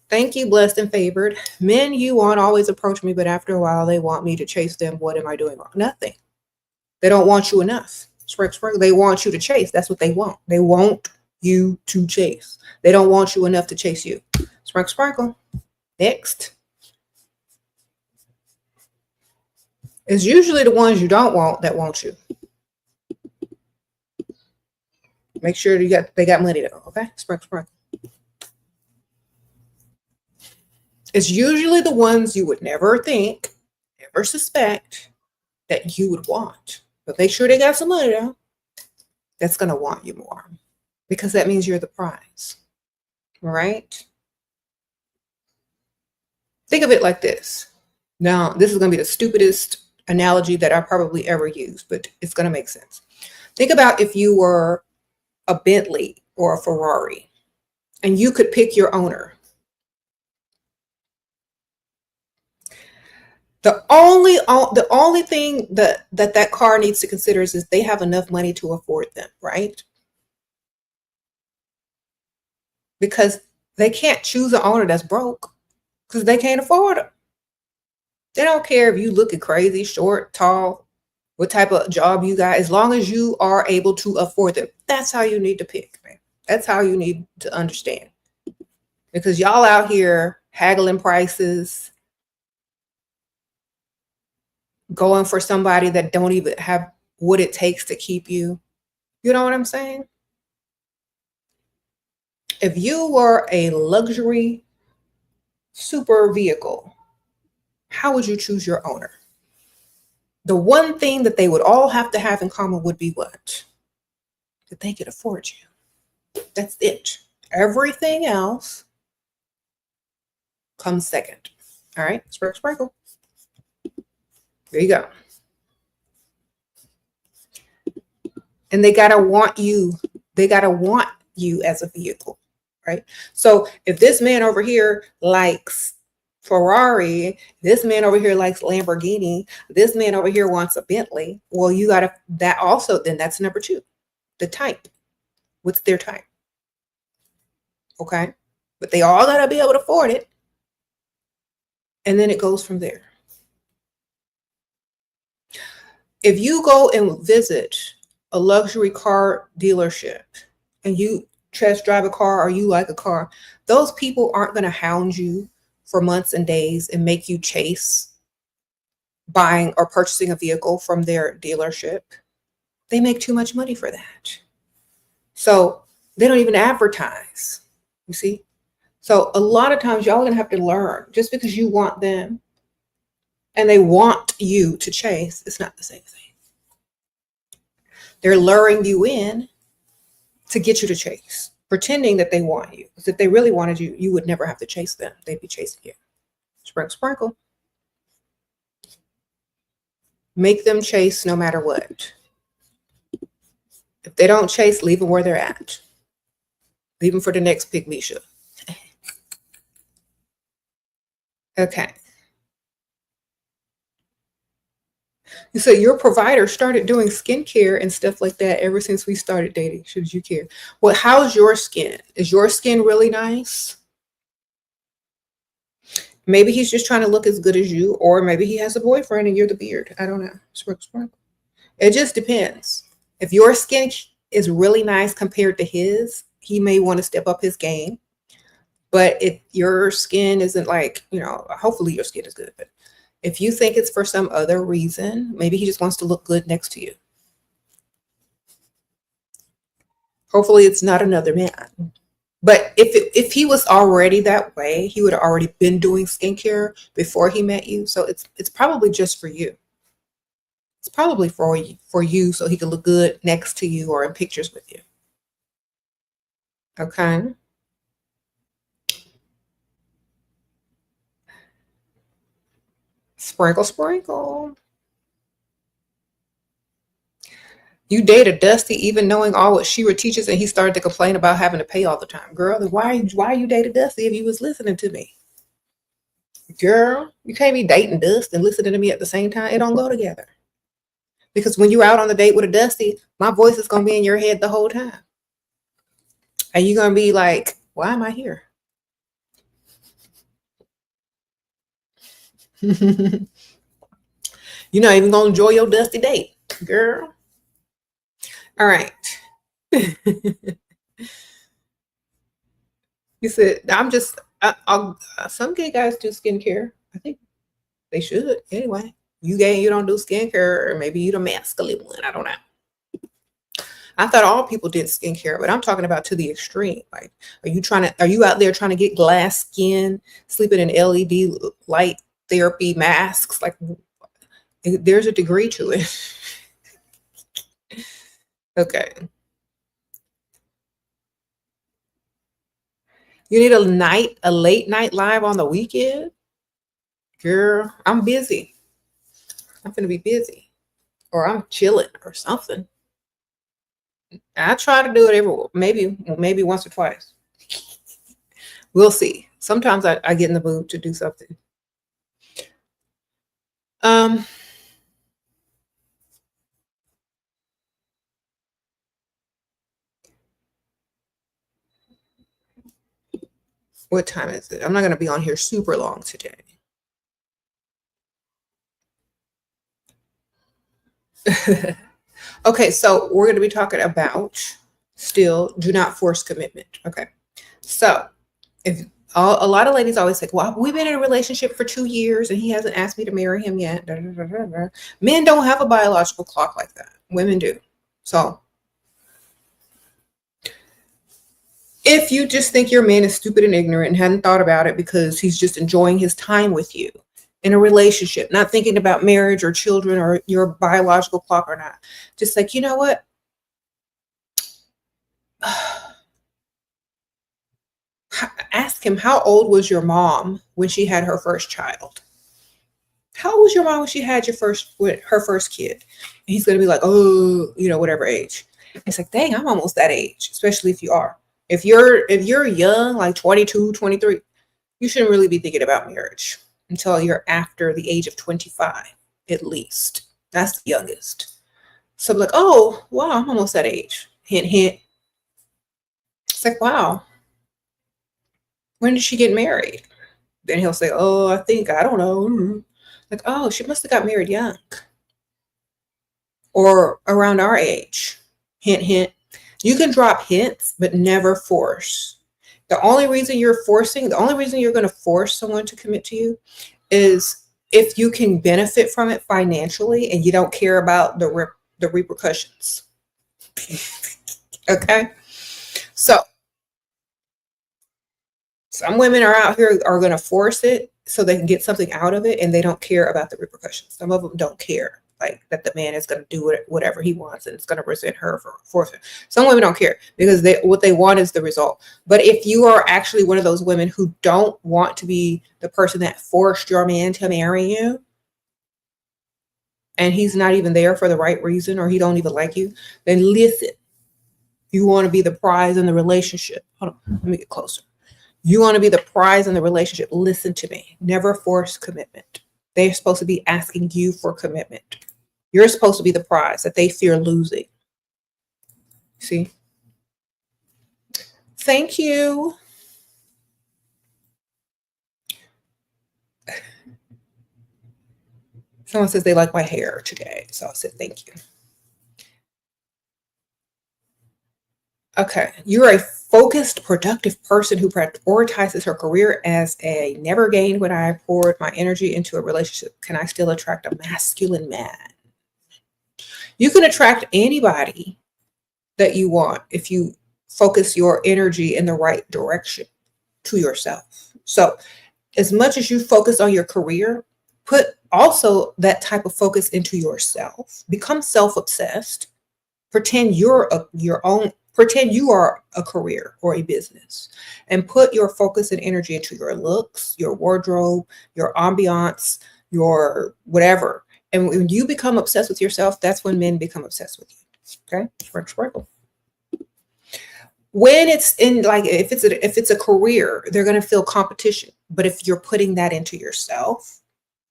Thank you, blessed and favored. Men you want always approach me, but after a while, they want me to chase them. What am I doing wrong? Nothing. They don't want you enough. They want you to chase. That's what they want. They want you to chase. They don't want you enough to chase you. Sprinkle, sprinkle. Next. It's usually the ones you don't want that want you. Make sure they got money though, okay? Sprinkle, sprinkle. It's usually the ones you would never think, never suspect that you would want. But make sure they got some money though. That's going to want you more because that means you're the prize, right? Think of it like this. Now, this is going to be the stupidest analogy that I probably ever used, but it's going to make sense. Think about if you were a Bentley or a Ferrari and you could pick your owner. The only thing that car needs to consider is they have enough money to afford them, right? Because they can't choose an owner that's broke because they can't afford them. They don't care if you looking crazy, short, tall, what type of job you got, as long as you are able to afford them. That's how you need to pick, man. That's how you need to understand. Because y'all out here haggling prices, going for somebody that don't even have what it takes to keep you. You know what I'm saying? If you were a luxury super vehicle, how would you choose your owner? The one thing that they would all have to have in common would be what? That they could afford you. That's it. Everything else comes second. All right, sprinkle, sprinkle. There you go. And they gotta want you. They gotta want you as a vehicle, right? So if this man over here likes Ferrari, this man over here likes Lamborghini, this man over here wants a Bentley, well, you gotta, that also, then that's number two, the type. What's their type? Okay, but they all gotta be able to afford it. And then it goes from there. If you go and visit a luxury car dealership and you test drive a car or you like a car, those people aren't going to hound you for months and days and make you chase buying or purchasing a vehicle from their dealership. They make too much money for that. So they don't even advertise, you see? So a lot of times y'all are gonna have to learn, just because you want them and they want you to chase, it's not the same thing. They're luring you in to get you to chase, pretending that they want you. Because if they really wanted you, you would never have to chase them. They'd be chasing you. Sprinkle, sprinkle. Make them chase no matter what. If they don't chase, leave them where they're at. Leave them for the next pygmisha. Okay. You said your provider started doing skincare and stuff like that ever since we started dating. Should you care? Well, how's your skin? Is your skin really nice? Maybe he's just trying to look as good as you, or maybe he has a boyfriend and you're the beard. I don't know. Sprinkle, sprinkle. It just depends. If your skin is really nice compared to his, he may want to step up his game. But if your skin isn't like, hopefully your skin is good. But if you think it's for some other reason, maybe he just wants to look good next to you. Hopefully it's not another man. But if he was already that way, he would have already been doing skincare before he met you. So it's probably just for you. It's probably for you so he can look good next to you or in pictures with you. Okay. Sprinkle, sprinkle. You dated Dusty even knowing all what SheRa teaches, and he started to complain about having to pay all the time. Girl, then why you dated Dusty if you was listening to me? Girl, you can't be dating Dust and listening to me at the same time. It don't go together. Because when you're out on the date with a Dusty, my voice is going to be in your head the whole time. And you're going to be like, why am I here? You're not even going to enjoy your Dusty date, girl. All right. You said, some gay guys do skincare. I think they should. Anyway, you gay, you don't do skincare, or maybe you the masculine one. I don't know. I thought all people did skincare, but I'm talking about to the extreme. Like, are you out there trying to get glass skin, sleeping in LED light therapy masks? Like, there's a degree to it. Okay. You need a late night live on the weekend? Girl, I'm busy. I'm gonna be busy. Or I'm chilling or something. I try to do it maybe once or twice. We'll see. Sometimes I get in the mood to do something. What time is it? I'm not going to be on here super long today. Okay, so we're going to be talking about still do not force commitment. Okay, so if a lot of ladies always say, well, we've been in a relationship for 2 years and he hasn't asked me to marry him yet. Men don't have a biological clock like that. Women do. So if you just think your man is stupid and ignorant and hadn't thought about it because he's just enjoying his time with you in a relationship, not thinking about marriage or children or your biological clock or not, just like, you know what? Ask him, how old was your mom when she had her first child? How old was your mom when she had her first kid? And he's going to be like, oh, whatever age. It's like, dang, I'm almost that age, especially if you are. If you're young, like 22, 23, you shouldn't really be thinking about marriage until you're after the age of 25, at least. That's the youngest. So I'm like, oh, wow, I'm almost that age. Hint, hint. It's like, wow. When did she get married? Then he'll say, oh, I don't know. Like, oh, she must have got married young. or around our age. Hint, hint. You can drop hints, but never force. The only reason you're going to force someone to commit to you is if you can benefit from it financially and you don't care about the repercussions. Okay? So some women are out here are going to force it so they can get something out of it, and they don't care about the repercussions. Some of them don't care, like that the man is going to do whatever he wants and it's going to resent her for forcing. Some women don't care because what they want is the result. But if you are actually one of those women who don't want to be the person that forced your man to marry you, and he's not even there for the right reason, or he don't even like you, then listen. You want to be the prize in the relationship. Hold on, let me get closer. You want to be the prize in the relationship. Listen to me. Never force commitment. They're supposed to be asking you for commitment. You're supposed to be the prize that they fear losing. See? Thank you. Someone says they like my hair today, so I said thank you. Okay, you're a focused, productive person who prioritizes her career as a never gained when I poured my energy into a relationship. Can I still attract a masculine man? You can attract anybody that you want if you focus your energy in the right direction to yourself. So as much as you focus on your career, put also that type of focus into yourself. Become self-obsessed. Pretend you are a career or a business, and put your focus and energy into your looks, your wardrobe, your ambiance, your whatever. And when you become obsessed with yourself, that's when men become obsessed with you. Okay? Sprinkle. When it's in, like, if it's a career, they're going to feel competition. But if you're putting that into yourself,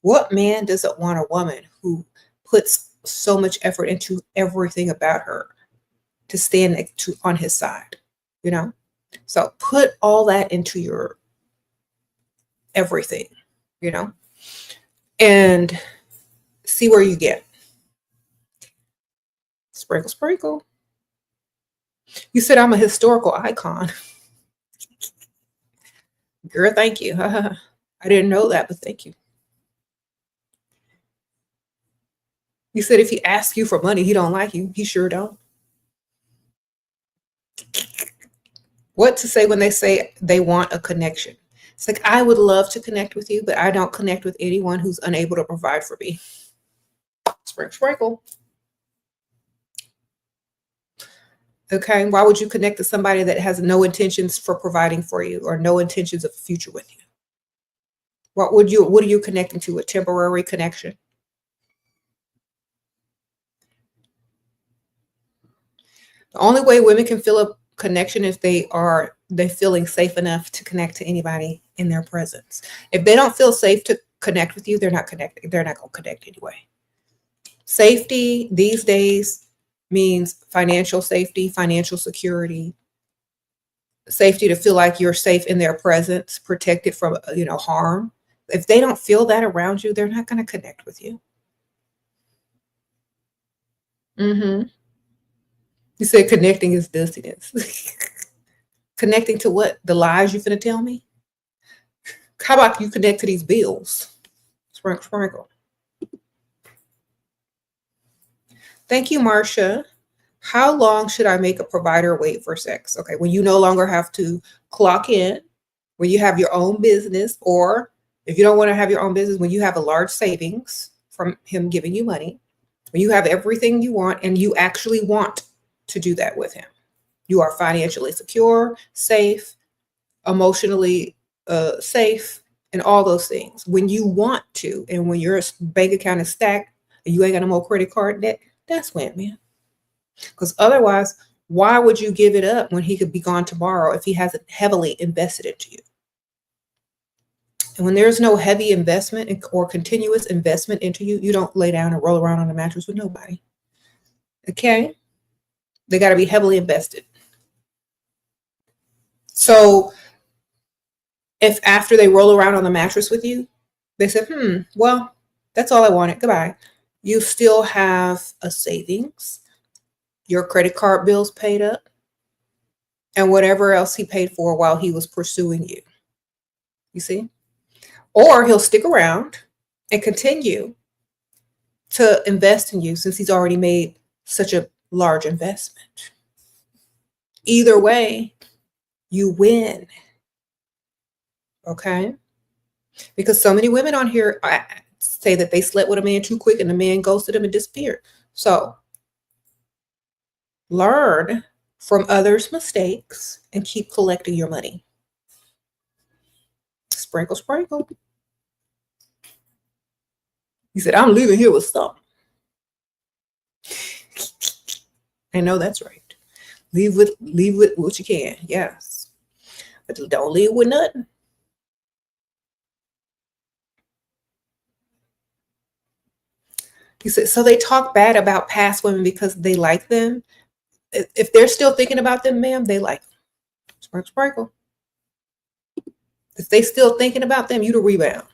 what man doesn't want a woman who puts so much effort into everything about her to stand on his side, you know? So put all that into your everything, you know, and see where you get. Sprinkle, sprinkle. You said I'm a historical icon. Girl, thank you. I didn't know that, but thank you. You said if he asks you for money, he don't like you. He sure don't. What to say when they say they want a connection? It's like, I would love to connect with you, but I don't connect with anyone who's unable to provide for me. Sprinkle, sprinkle. Okay, why would you connect to somebody that has no intentions for providing for you or no intentions of a future with you? What are you connecting to? A temporary connection? The only way women can feel a connection is they feeling safe enough to connect to anybody in their presence. If they don't feel safe to connect with you, they're not connecting. They're not going to connect anyway. Safety these days means financial safety, financial security, safety to feel like you're safe in their presence, protected from, harm. If they don't feel that around you, they're not going to connect with you. Mm-hmm. You said connecting is dustiness. Connecting to what? The lies you finna tell me? How about you connect to these bills? Sprinkle, sprinkle. Thank you, Marcia. How long should I make a provider wait for sex? Okay, when you no longer have to clock in, when you have your own business, or if you don't want to have your own business, when you have a large savings from him giving you money, when you have everything you want and you actually want to do that with him. You are financially secure, safe, emotionally safe, and all those things. When you want to, and when your bank account is stacked and you ain't got no more credit card debt, that's when, man. Because otherwise, why would you give it up when he could be gone tomorrow if he hasn't heavily invested into you? And when there's no heavy investment or continuous investment into you, you don't lay down and roll around on a mattress with nobody. Okay? They got to be heavily invested. So if after they roll around on the mattress with you, they said, well, that's all I wanted. Goodbye. You still have a savings, your credit card bills paid up, and whatever else he paid for while he was pursuing you. You see? Or he'll stick around and continue to invest in you since he's already made such a large investment. Either way, you win. Okay? Because so many women on here say that they slept with a man too quick and the man ghosted them and disappeared. So learn from others' mistakes and keep collecting your money. Sprinkle, sprinkle. He said, I'm leaving here with something. I know that's right. Leave with what you can. Yes. But don't leave with nothing. He said, so they talk bad about past women because they like them. If they're still thinking about them, ma'am, they like them. Sprinkle, sprinkle. If they still thinking about them, you to rebound.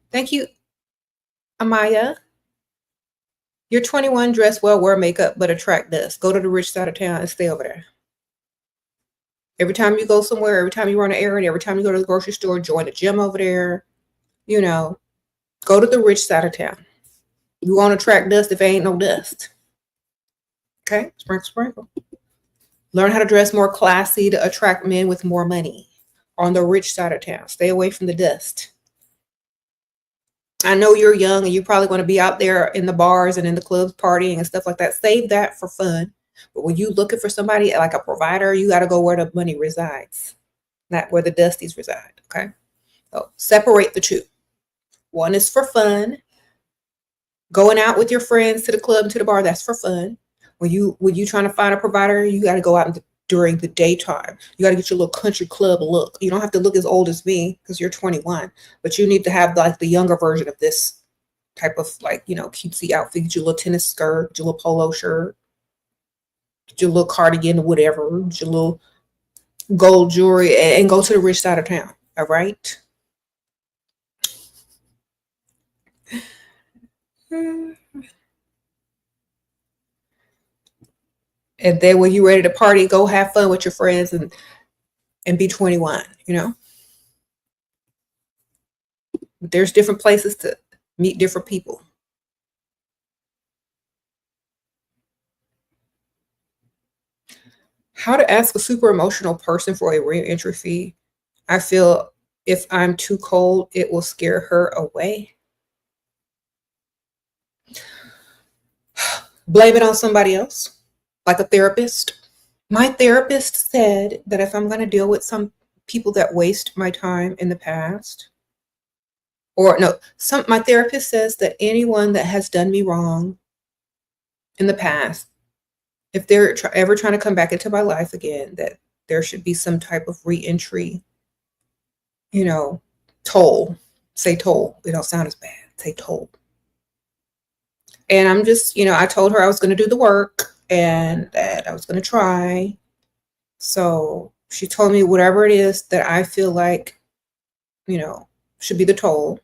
Thank you, Amaya. You're 21, dress well, wear makeup, but attract dust. Go to the rich side of town and stay over there. Every time you go somewhere, every time you run an errand, every time you go to the grocery store, join the gym over there, you know, go to the rich side of town. You won't attract dust if there ain't no dust. Okay, sprinkle, sprinkle. Learn how to dress more classy to attract men with more money on the rich side of town. Stay away from the dust. I know you're young and you probably want to be out there in the bars and in the clubs partying and stuff like that. Save that for fun. But when you're looking for somebody like a provider, you got to go where the money resides, not where the dusties reside. Okay. So separate the two. One is for fun. Going out with your friends to the club and to the bar, that's for fun. When you trying to find a provider, you got to go out during the daytime. You got to get your little country club look. You don't have to look as old as me because you're 21, but you need to have like the younger version of this type of like, cutesy outfit. Get your little tennis skirt, get your little polo shirt, get your little cardigan or whatever, get your little gold jewelry and go to the rich side of town. All right. And then when you're ready to party, go have fun with your friends and be 21, There's different places to meet different people. How to ask a super emotional person for a re-entry fee. I feel if I'm too cold, it will scare her away. Blame it on somebody else, like a therapist. My therapist said that if I'm going to deal with some people that waste my time in the past, my therapist says that anyone that has done me wrong in the past, if they're ever trying to come back into my life again, that there should be some type of re-entry, toll. Say toll. It don't sound as bad. Say toll. And I'm just, I told her I was going to do the work and that I was going to try. So she told me whatever it is that I feel like, should be the toll.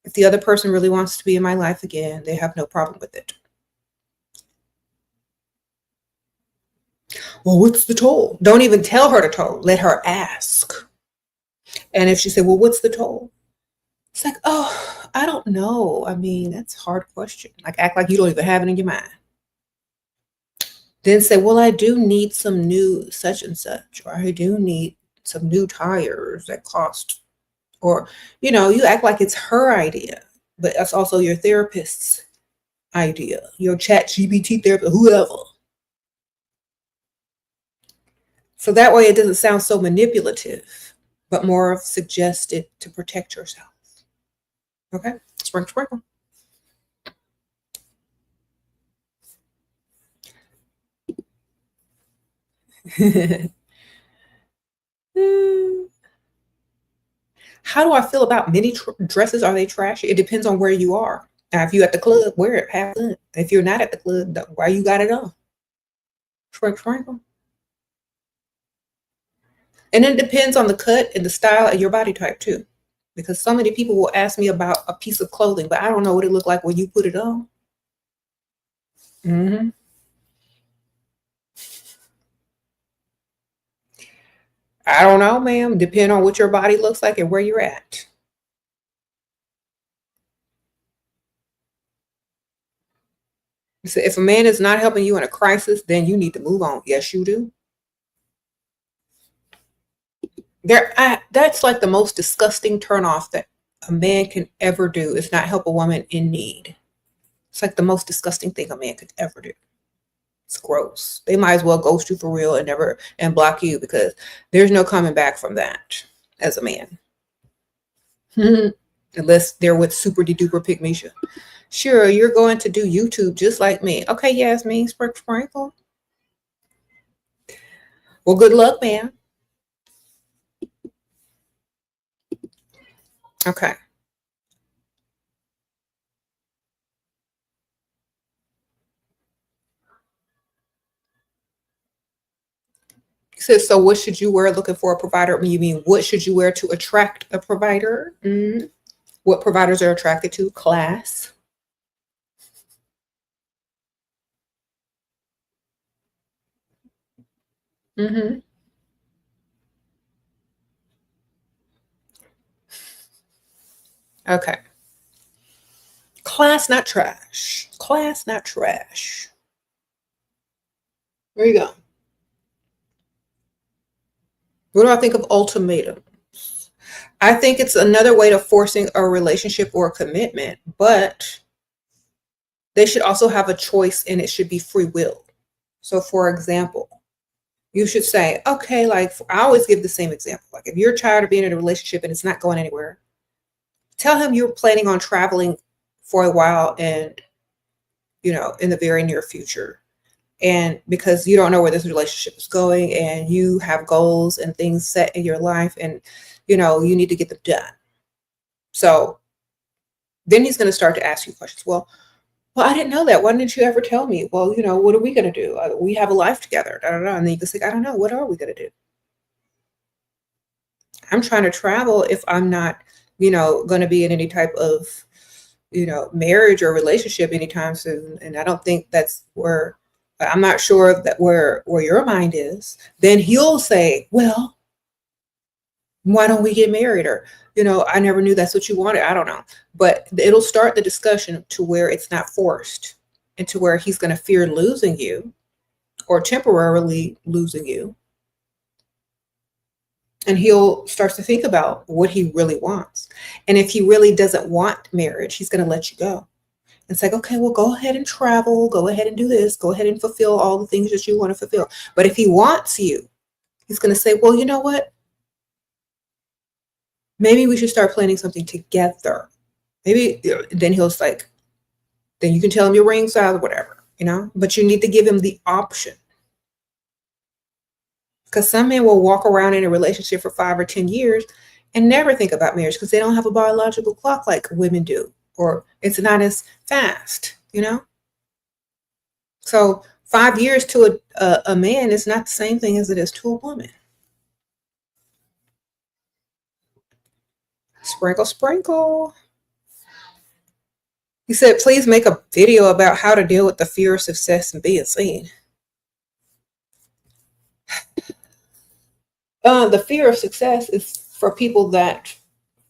If the other person really wants to be in my life again, they have no problem with it. Well, what's the toll? Don't even tell her the toll. Let her ask. And if she said, well, what's the toll? It's like, oh, I don't know. I mean, that's a hard question. Like, act like you don't even have it in your mind. Then say, well, I do need some new such and such, or I do need some new tires that cost, or, you act like it's her idea, but that's also your therapist's idea, your ChatGPT therapist, whoever. So that way it doesn't sound so manipulative, but more of suggested to protect yourself. Okay, sprinkle, sprinkle. How do I feel about mini dresses? Are they trashy? It depends on where you are. Now, if you're at the club, wear it. Have fun. If you're not at the club, why you got it on? Sprinkle, sprinkle. And it depends on the cut and the style of your body type too. because so many people will ask me about a piece of clothing, but I don't know what it looked like when you put it on. Mm-hmm. I don't know, ma'am. Depending on what your body looks like and where you're at. So if a man is not helping you in a crisis, then you need to move on. Yes, you do. That's like the most disgusting turnoff that a man can ever do is not help a woman in need. It's like the most disgusting thing a man could ever do. It's gross. They might as well ghost you for real and never and block you because there's no coming back from that as a man. Unless they're with super duper pygmisha. Sure, you're going to do YouTube just like me. Okay, Yasmin, sprinkle. Well, good luck, man. Okay. He says, so what should you wear looking for a provider? You mean what should you wear to attract a provider? Mm-hmm. What providers are attracted to? Class. Mm-hmm. Okay. Class, not trash. Class, not trash. There you go. What do I think of ultimatums? I think it's another way of forcing a relationship or a commitment, but they should also have a choice and it should be free will. So, for example, you should say, okay, like I always give the same example. Like if you're tired of being in a relationship and it's not going anywhere, tell him you're planning on traveling for a while and, in the very near future. And because you don't know where this relationship is going and you have goals and things set in your life and, you need to get them done. So then he's going to start to ask you questions. Well, I didn't know that. Why didn't you ever tell me? Well, what are we going to do? We have a life together. Da, da, da. And then you can say, I don't know. What are we going to do? I'm trying to travel if I'm not, going to be in any type of, marriage or relationship anytime soon. And I don't think that's where, I'm not sure that where your mind is. Then he'll say, well, why don't we get married? Or, I never knew that's what you wanted. I don't know. But it'll start the discussion to where it's not forced and to where he's going to fear losing you or temporarily losing you. And he'll start to think about what he really wants. And if he really doesn't want marriage, he's going to let you go. It's like, okay, well, go ahead and travel. Go ahead and do this. Go ahead and fulfill all the things that you want to fulfill. But if he wants you, he's going to say, well, you know what? Maybe we should start planning something together. Maybe then he'll like, then you can tell him your ring size or whatever, but you need to give him the option. Because some men will walk around in a relationship for 5 or 10 years and never think about marriage because they don't have a biological clock like women do, or it's not as fast, So 5 years to a man is not the same thing as it is to a woman. Sprinkle, sprinkle. He said, please make a video about how to deal with the fear of success and being seen. The fear of success is for people that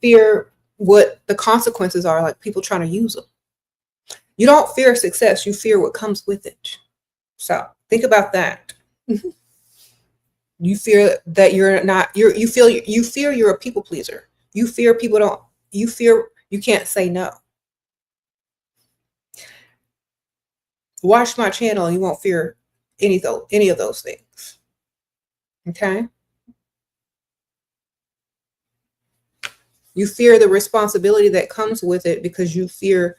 fear what the consequences are, like people trying to use them. You don't fear success, you fear what comes with it. So think about that. You fear that you fear you're a people pleaser. You fear you fear you can't say no. Watch my channel and you won't fear any of those things. Okay? You fear the responsibility that comes with it because you fear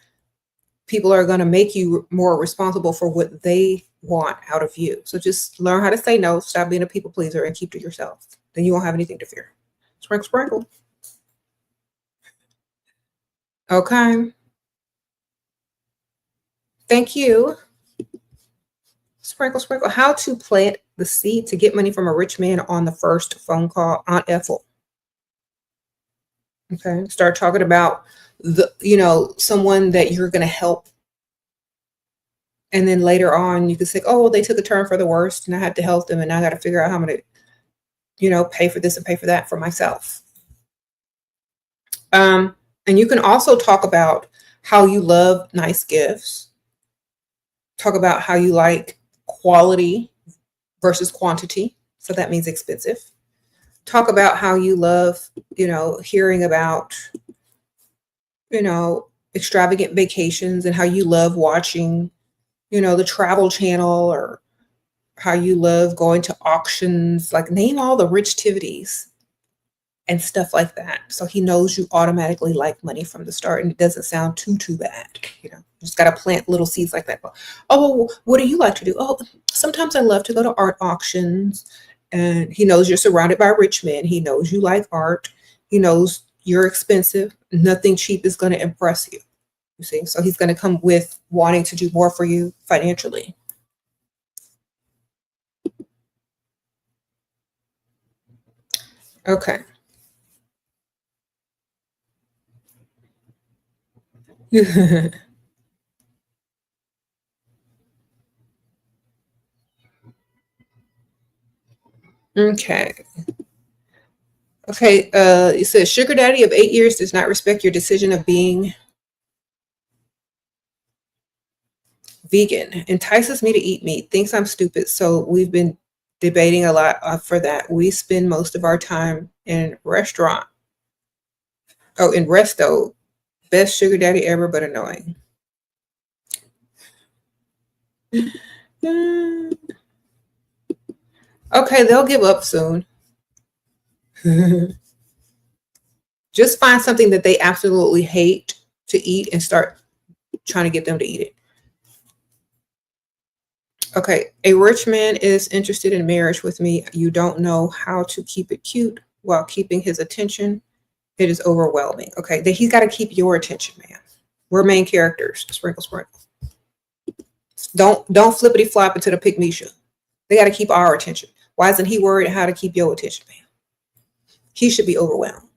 people are going to make you more responsible for what they want out of you. So just learn how to say no, stop being a people pleaser, and keep to yourself. Then you won't have anything to fear. Sprinkle, sprinkle. Okay. Thank you. Sprinkle, sprinkle. How to plant the seed to get money from a rich man on the first phone call. Aunt Ethel. Okay. Start talking about someone that you're going to help. And then later on, you can say, oh, well, they took a turn for the worst and I had to help them. And now I got to figure out how I'm going to, pay for this and pay for that for myself. And you can also talk about how you love nice gifts. Talk about how you like quality versus quantity. So that means expensive. Talk about how you love, hearing about, extravagant vacations and how you love watching, the Travel Channel, or how you love going to auctions. Like, name all the rich activities and stuff like that. So he knows you automatically like money from the start, and it doesn't sound too bad. You just got to plant little seeds like that. Oh, what do you like to do? Oh, sometimes I love to go to art auctions. And he knows you're surrounded by rich men. He knows you like art. He knows you're expensive. Nothing cheap is going to impress you. You see? So he's going to come with wanting to do more for you financially. Okay. Okay. Okay. It says sugar daddy of 8 years does not respect your decision of being vegan. Entices me to eat meat. Thinks I'm stupid. So we've been debating a lot for that. We spend most of our time in restaurant. Oh, in resto. Best sugar daddy ever, but annoying. Okay, they'll give up soon. Just find something that they absolutely hate to eat and start trying to get them to eat it. Okay, a rich man is interested in marriage with me. You don't know how to keep it cute while keeping his attention. It is overwhelming. Okay, he's got to keep your attention, man. We're main characters. Sprinkle, sprinkle. Don't flippity flop into the pygmisha. They got to keep our attention. Why isn't he worried how to keep your attention, man? He should be overwhelmed.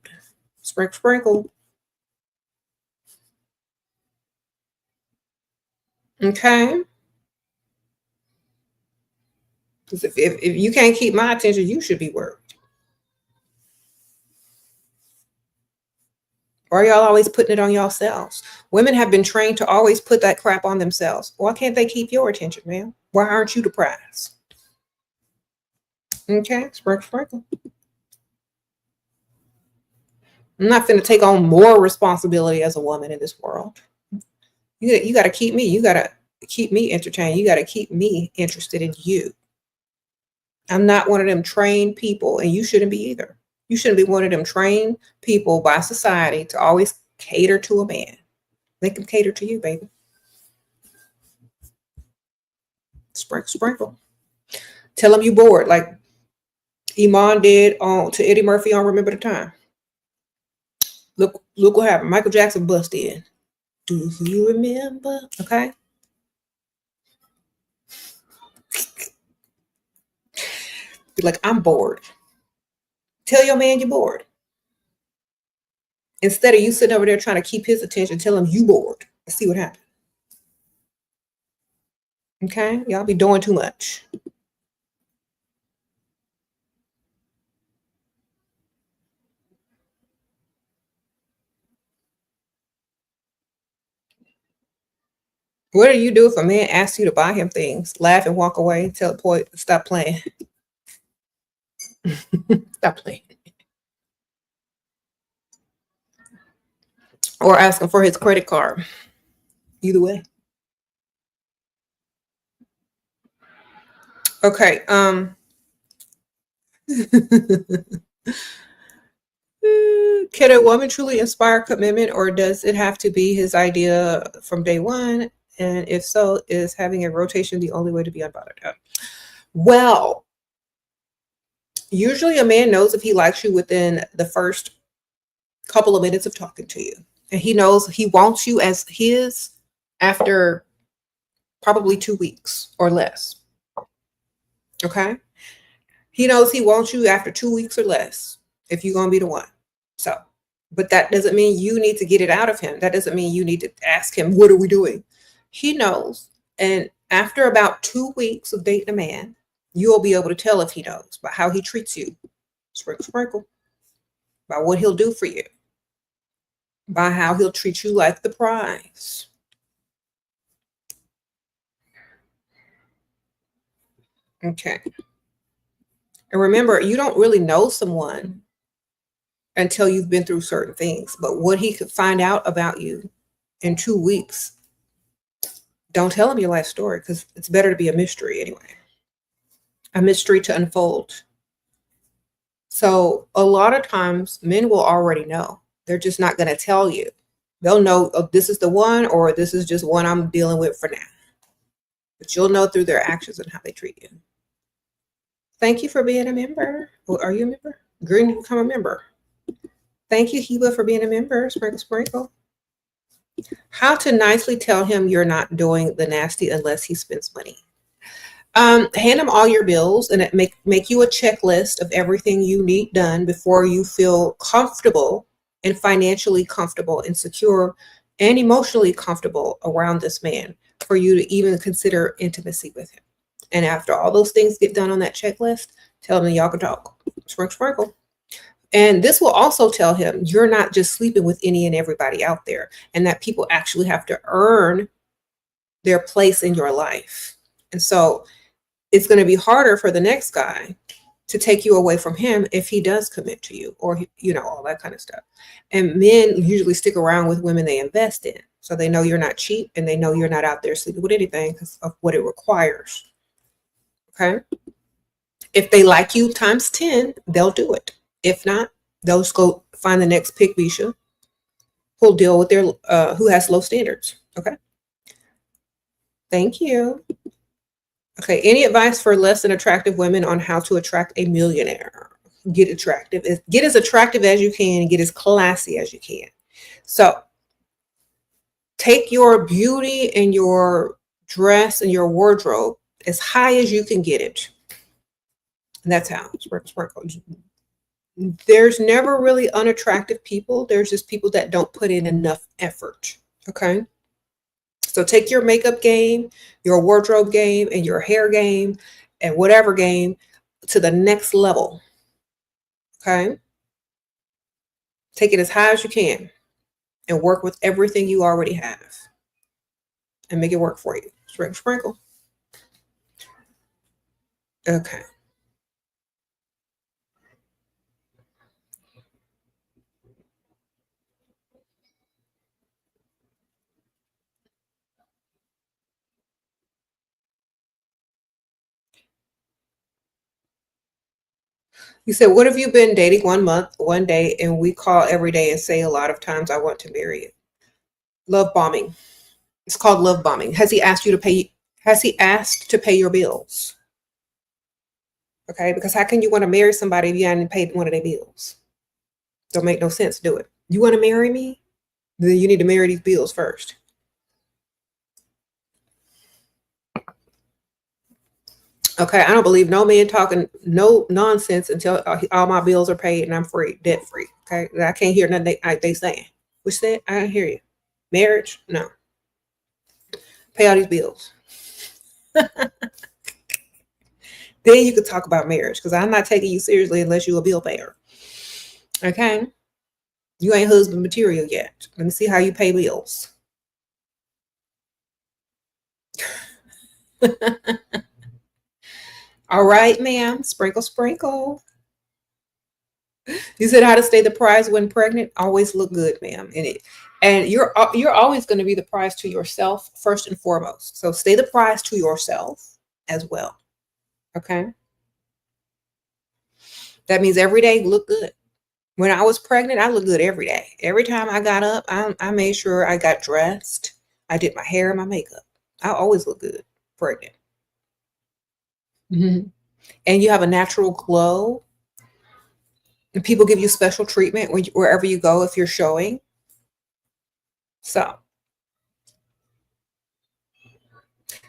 Sprinkle, sprinkle. Okay. Because if you can't keep my attention, you should be worried. Why are y'all always putting it on yourselves? Women have been trained to always put that crap on themselves. Why can't they keep your attention, man? Why aren't you the prize? Okay, sprinkle, sprinkle. I'm not going to take on more responsibility as a woman in this world. You got to keep me. You got to keep me entertained. You got to keep me interested in you. I'm not one of them trained people, and you shouldn't be either. You shouldn't be one of them trained people by society to always cater to a man. They can cater to you, baby. Sprinkle, sprinkle. Tell him you bored, like Iman did to Eddie Murphy on Remember the Time. Look what happened. Michael Jackson busted in. Do you remember? Okay. Be like, I'm bored. Tell your man you're bored. Instead of you sitting over there trying to keep his attention, tell him you bored. Let's see what happens. Okay? Y'all be doing too much. What do you do if a man asks you to buy him things? Laugh and walk away. Tell the boy, stop playing. Stop playing. Or ask him for his credit card. Either way. Okay. Can a woman truly inspire commitment, or does it have to be his idea from day one? And if so, is having a rotation the only way to be unbothered? Well, usually a man knows if he likes you within the first couple of minutes of talking to you. And he knows he wants you as his after probably 2 weeks or less. Okay? He knows he wants you after 2 weeks or less if you're going to be the one. So But that doesn't mean you need to get it out of him. That doesn't mean you need to ask him, what are we doing? He knows. And after about 2 weeks of dating a man, you'll be able to tell if he knows by how he treats you. Sprinkle, sprinkle. By what he'll do for you. By how he'll treat you like the prize. Okay. And remember, you don't really know someone until you've been through certain things. But what he could find out about you in 2 weeks, don't tell him your life story, because it's better to be a mystery anyway. A mystery to unfold. So a lot of times men will already know. They're just not going to tell you. They'll know, oh, this is the one, or this is just one I'm dealing with for now. But you'll know through their actions and how they treat you. Thank you for being a member. Oh, are you a member? Green to become a member. Thank you, Heba, for being a member. Sprinkle, sprinkle. How to nicely tell him you're not doing the nasty unless he spends money. Hand him all your bills and make you a checklist of everything you need done before you feel comfortable and financially comfortable and secure and emotionally comfortable around this man for you to even consider intimacy with him. And after all those things get done on that checklist, tell him that y'all can talk. Sprinkle, sprinkle. And this will also tell him you're not just sleeping with any and everybody out there, and that people actually have to earn their place in your life. And so it's going to be harder for the next guy to take you away from him if he does commit to you, or, you know, all that kind of stuff. And men usually stick around with women they invest in. So they know you're not cheap, and they know you're not out there sleeping with anything because of what it requires. Okay. If they like you times 10, they'll do it. If not, they'll just go find the next pig bisha who'll deal with their, who has low standards. Okay. Thank you. Okay. Any advice for less than attractive women on how to attract a millionaire? Get attractive. Get as attractive as you can and get as classy as you can. So take your beauty and your dress and your wardrobe as high as you can get it. And that's how. Sprinkle. There's never really unattractive people. There's just people that don't put in enough effort. Okay. So take your makeup game, your wardrobe game, and your hair game, and whatever game to the next level. Okay. Take it as high as you can and work with everything you already have and make it work for you. Sprinkle, sprinkle. Okay. You said, what have you been dating 1 month, 1 day, and we call every day and say a lot of times, I want to marry you? Love bombing. It's called love bombing. Has he asked you to pay? Has he asked to pay your bills? Okay, because how can you want to marry somebody if you haven't paid one of their bills? Don't make no sense. Do it. You want to marry me? Then you need to marry these bills first. Okay, I don't believe no man talking no nonsense until all my bills are paid and I'm free, debt free. Okay, I can't hear nothing they saying. Which said, I didn't hear you. Marriage? No. Pay all these bills. Then you could talk about marriage, because I'm not taking you seriously unless you're a bill payer. Okay, you ain't husband material yet. Let me see how you pay bills. All right, ma'am. Sprinkle, sprinkle. You said how to stay the prize when pregnant. Always look good, ma'am. And you're always going to be the prize to yourself first and foremost. So stay the prize to yourself as well. Okay. That means every day look good. When I was pregnant, I looked good every day. Every time I got up, I made sure I got dressed. I did my hair and my makeup. I always look good pregnant. Mm-hmm. And you have a natural glow. And people give you special treatment wherever you go if you're showing. So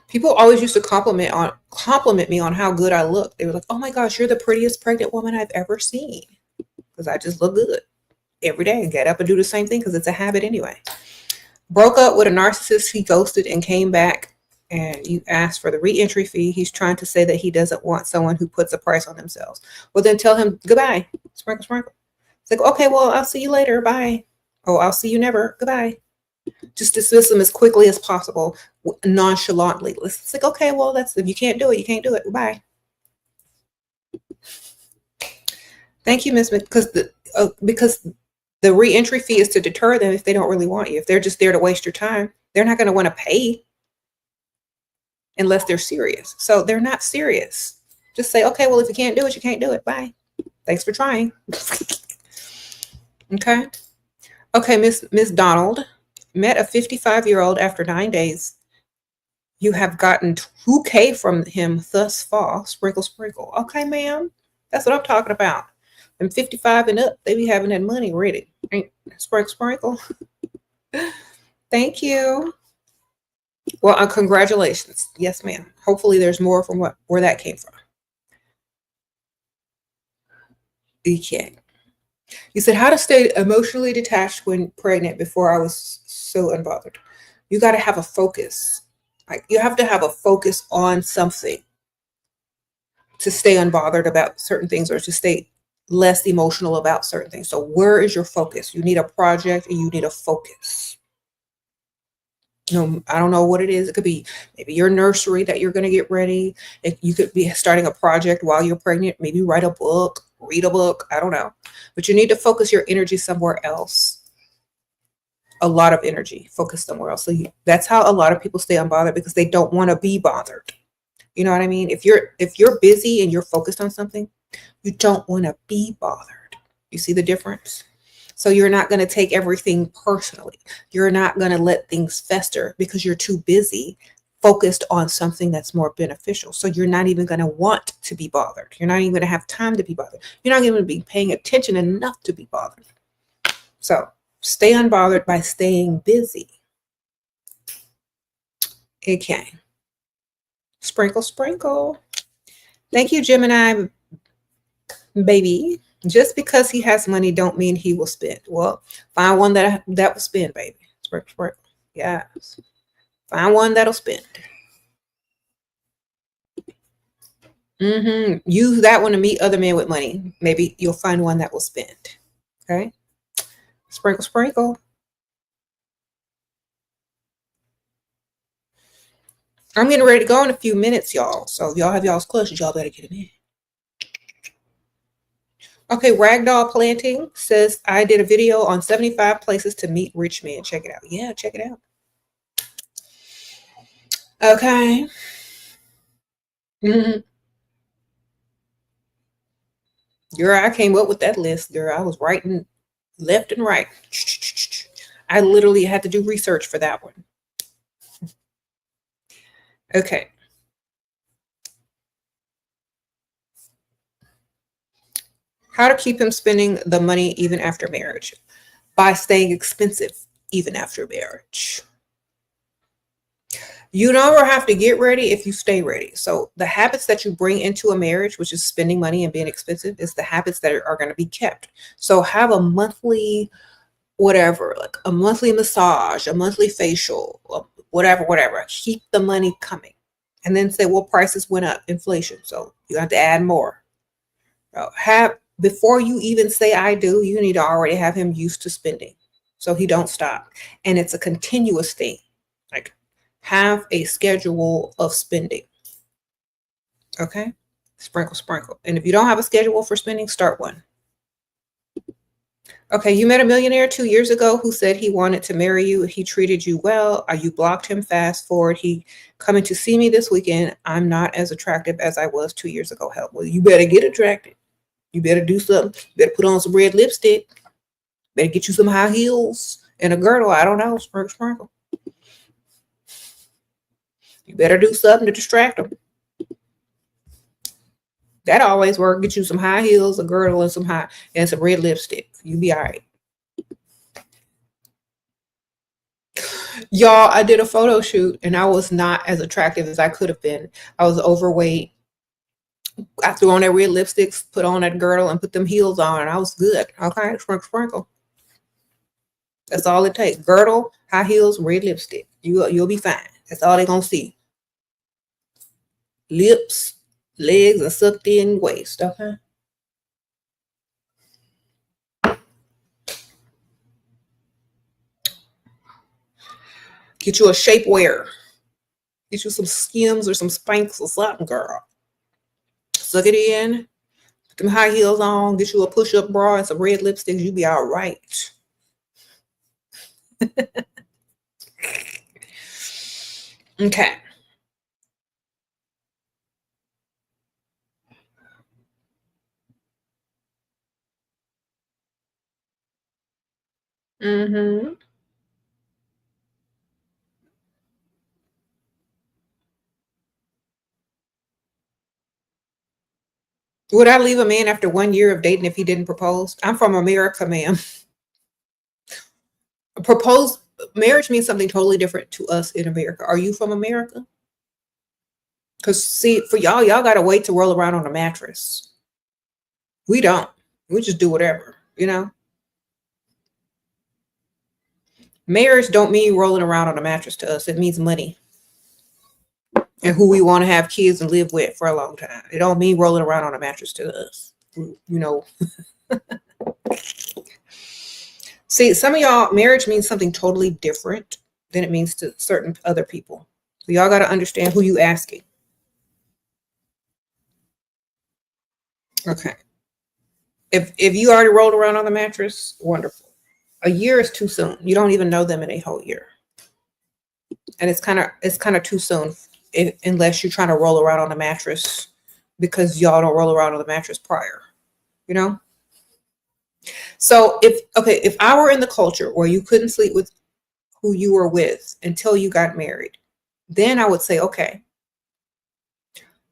people always used to compliment me on how good I looked. They were like, "Oh my gosh, you're the prettiest pregnant woman I've ever seen," because I just look good every day and get up and do the same thing because it's a habit anyway. Broke up with a narcissist he ghosted and came back, and you asked for the re-entry fee. He's trying to say that he doesn't want someone who puts a price on themselves. Well, then tell him goodbye. Sprinkle, sprinkle. It's like, okay, well, I'll see you later. Bye. Oh, I'll see you never. Goodbye. Just dismiss them as quickly as possible, nonchalantly. It's like, okay, well, that's, if you can't do it, you can't do it. Goodbye. Thank you, Miss, because the re-entry fee is to deter them if they don't really want you. If they're just there to waste your time, they're not going to want to pay unless they're serious. So they're not serious. Just say, okay, well, if you can't do it, you can't do it. Bye. Thanks for trying. Okay. Okay, Miss Donald. Met a 55-year-old after 9 days. You have gotten $2K from him thus far. Sprinkle, sprinkle. Okay, ma'am. That's what I'm talking about. And 55 and up, they be having that money ready. Sprinkle, sprinkle. Thank you. Well, congratulations. Yes, ma'am. Hopefully there's more from where that came from. Okay. You said how to stay emotionally detached when pregnant before I was so unbothered. You got to have a focus. Like, you have to have a focus on something to stay unbothered about certain things, or to stay less emotional about certain things. So where is your focus? You need a project and you need a focus. I don't know what it is. It could be maybe your nursery that you're going to get ready. You could be starting a project while you're pregnant. Maybe write a book, read a book. I don't know. But you need to focus your energy somewhere else. A lot of energy. Focus somewhere else. So that's how a lot of people stay unbothered, because they don't want to be bothered. You know what I mean? If you're busy and you're focused on something, you don't want to be bothered. You see the difference? So you're not going to take everything personally. You're not going to let things fester because you're too busy focused on something that's more beneficial. So you're not even going to want to be bothered. You're not even going to have time to be bothered. You're not going to be paying attention enough to be bothered. So stay unbothered by staying busy. Okay. Sprinkle, sprinkle. Thank you, Gemini baby. Just because he has money don't mean he will spend. Well, find one that will spend, baby. Sprinkle, sprinkle. Yes. Find one that'll spend. Use that one to meet other men with money. Maybe you'll find one that will spend. Okay. Sprinkle, sprinkle. I'm getting ready to go in a few minutes, y'all. So if y'all have y'all's questions, y'all better get them in. Okay, Ragdoll Planting says, I did a video on 75 places to meet rich men. Check it out. Yeah, check it out. Okay. Girl, I came up with that list, girl. I was writing left and right. I literally had to do research for that one. Okay. How to keep him spending the money even after marriage? By staying expensive even after marriage. You never have to get ready if you stay ready. So the habits that you bring into a marriage, which is spending money and being expensive, is the habits that are going to be kept. So have a monthly whatever, like a monthly massage, a monthly facial, whatever. Keep the money coming. And then say, well, prices went up, inflation. So you have to add more. Before you even say I do, you need to already have him used to spending so he don't stop. And it's a continuous thing. Like, have a schedule of spending. Okay? Sprinkle, sprinkle. And if you don't have a schedule for spending, start one. Okay, you met a millionaire 2 years ago who said he wanted to marry you. He treated you well. You blocked him. Fast forward. He coming to see me this weekend. I'm not as attractive as I was 2 years ago. Help. Well, you better get attracted. You better do something. You better put on some red lipstick. Better get you some high heels and a girdle. I don't know. Sprinkle, sprinkle. You better do something to distract them. That always works. Get you some high heels, a girdle, and some red lipstick. You be all right. Y'all, I did a photo shoot and I was not as attractive as I could have been. I was overweight. I threw on that red lipstick, put on that girdle, and put them heels on, and I was good. Okay, sprinkle, sprinkle. That's all it takes. Girdle, high heels, red lipstick. You'll be fine. That's all they're gonna see. Lips, legs, and sucked in waist. Okay. Get you a shapewear. Get you some Skims or some Spanx or something, girl. Suck it in. Put them high heels on. Get you a push-up bra and some red lipsticks. You be all right. Okay. Mm-hmm. Would I leave a man after 1 year of dating if he didn't propose? I'm from America, ma'am. Propose marriage means something totally different to us in America. Are you from America? Because see, for y'all gotta wait to roll around on a mattress. We don't. We just do whatever, you know? Marriage don't mean rolling around on a mattress to us. It means money and who we want to have kids and live with for a long time. It don't mean rolling around on a mattress to us. You know. See, some of y'all, marriage means something totally different than it means to certain other people. So y'all got to understand who you asking. Okay. If you already rolled around on the mattress, wonderful. A year is too soon. You don't even know them in a whole year. And it's kind of too soon unless you're trying to roll around on the mattress because y'all don't roll around on the mattress prior, you know? So if I were in the culture where you couldn't sleep with who you were with until you got married, then I would say, okay,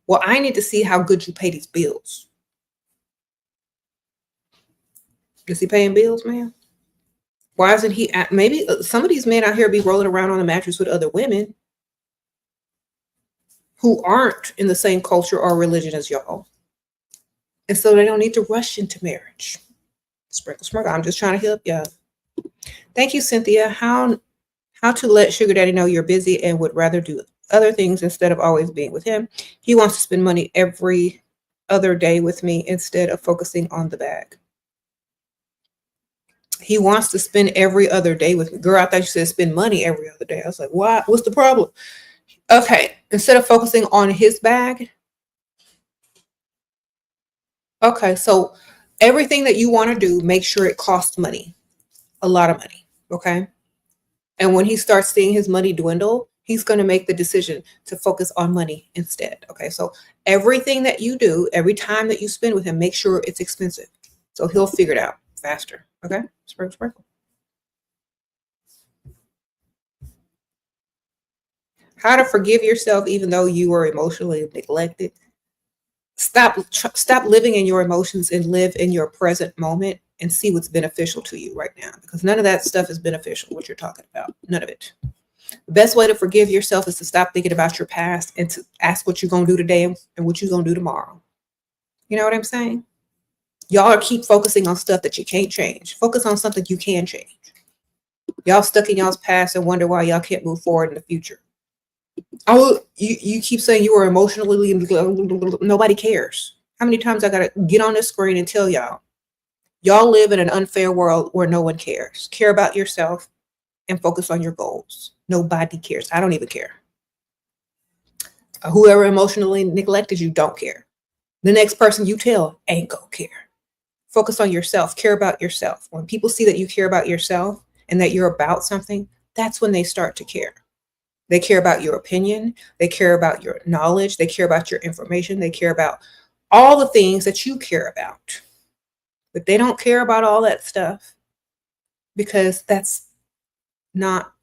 well, I need to see how good you pay these bills. Is he paying bills, man? Why isn't he? Maybe some of these men out here be rolling around on the mattress with other women who aren't in the same culture or religion as y'all. And so they don't need to rush into marriage. Sprinkle, sprinkle. I'm just trying to help y'all. Thank you, Cynthia. How to let Sugar Daddy know you're busy and would rather do other things instead of always being with him. He wants to spend money every other day with me instead of focusing on the bag. He wants to spend every other day with me. Girl, I thought you said spend money every other day. I was like, why? What's the problem? Okay, instead of focusing on his bag. Okay, so everything that you want to do, make sure it costs money, a lot of money. Okay. And when he starts seeing his money dwindle, he's going to make the decision to focus on money instead. Okay. So everything that you do, every time that you spend with him, make sure it's expensive. So he'll figure it out faster. Okay. Sprinkle, sprinkle. How to forgive yourself even though you were emotionally neglected. Stop living in your emotions and live in your present moment and see what's beneficial to you right now, because none of that stuff is beneficial, what you're talking about. None of it. The best way to forgive yourself is to stop thinking about your past and to ask what you're going to do today and what you're going to do tomorrow. You know what I'm saying? Y'all keep focusing on stuff that you can't change. Focus on something you can change. Y'all stuck in y'all's past and wonder why y'all can't move forward in the future. Oh, you keep saying you were emotionally, nobody cares. How many times I got to get on this screen and tell y'all live in an unfair world where no one cares. Care about yourself and focus on your goals. Nobody cares. I don't even care. Whoever emotionally neglected you don't care. The next person you tell ain't gonna care. Focus on yourself. Care about yourself. When people see that you care about yourself and that you're about something, that's when they start to care. They care about your opinion. They care about your knowledge. They care about your information. They care about all the things that you care about. But they don't care about all that stuff because that's not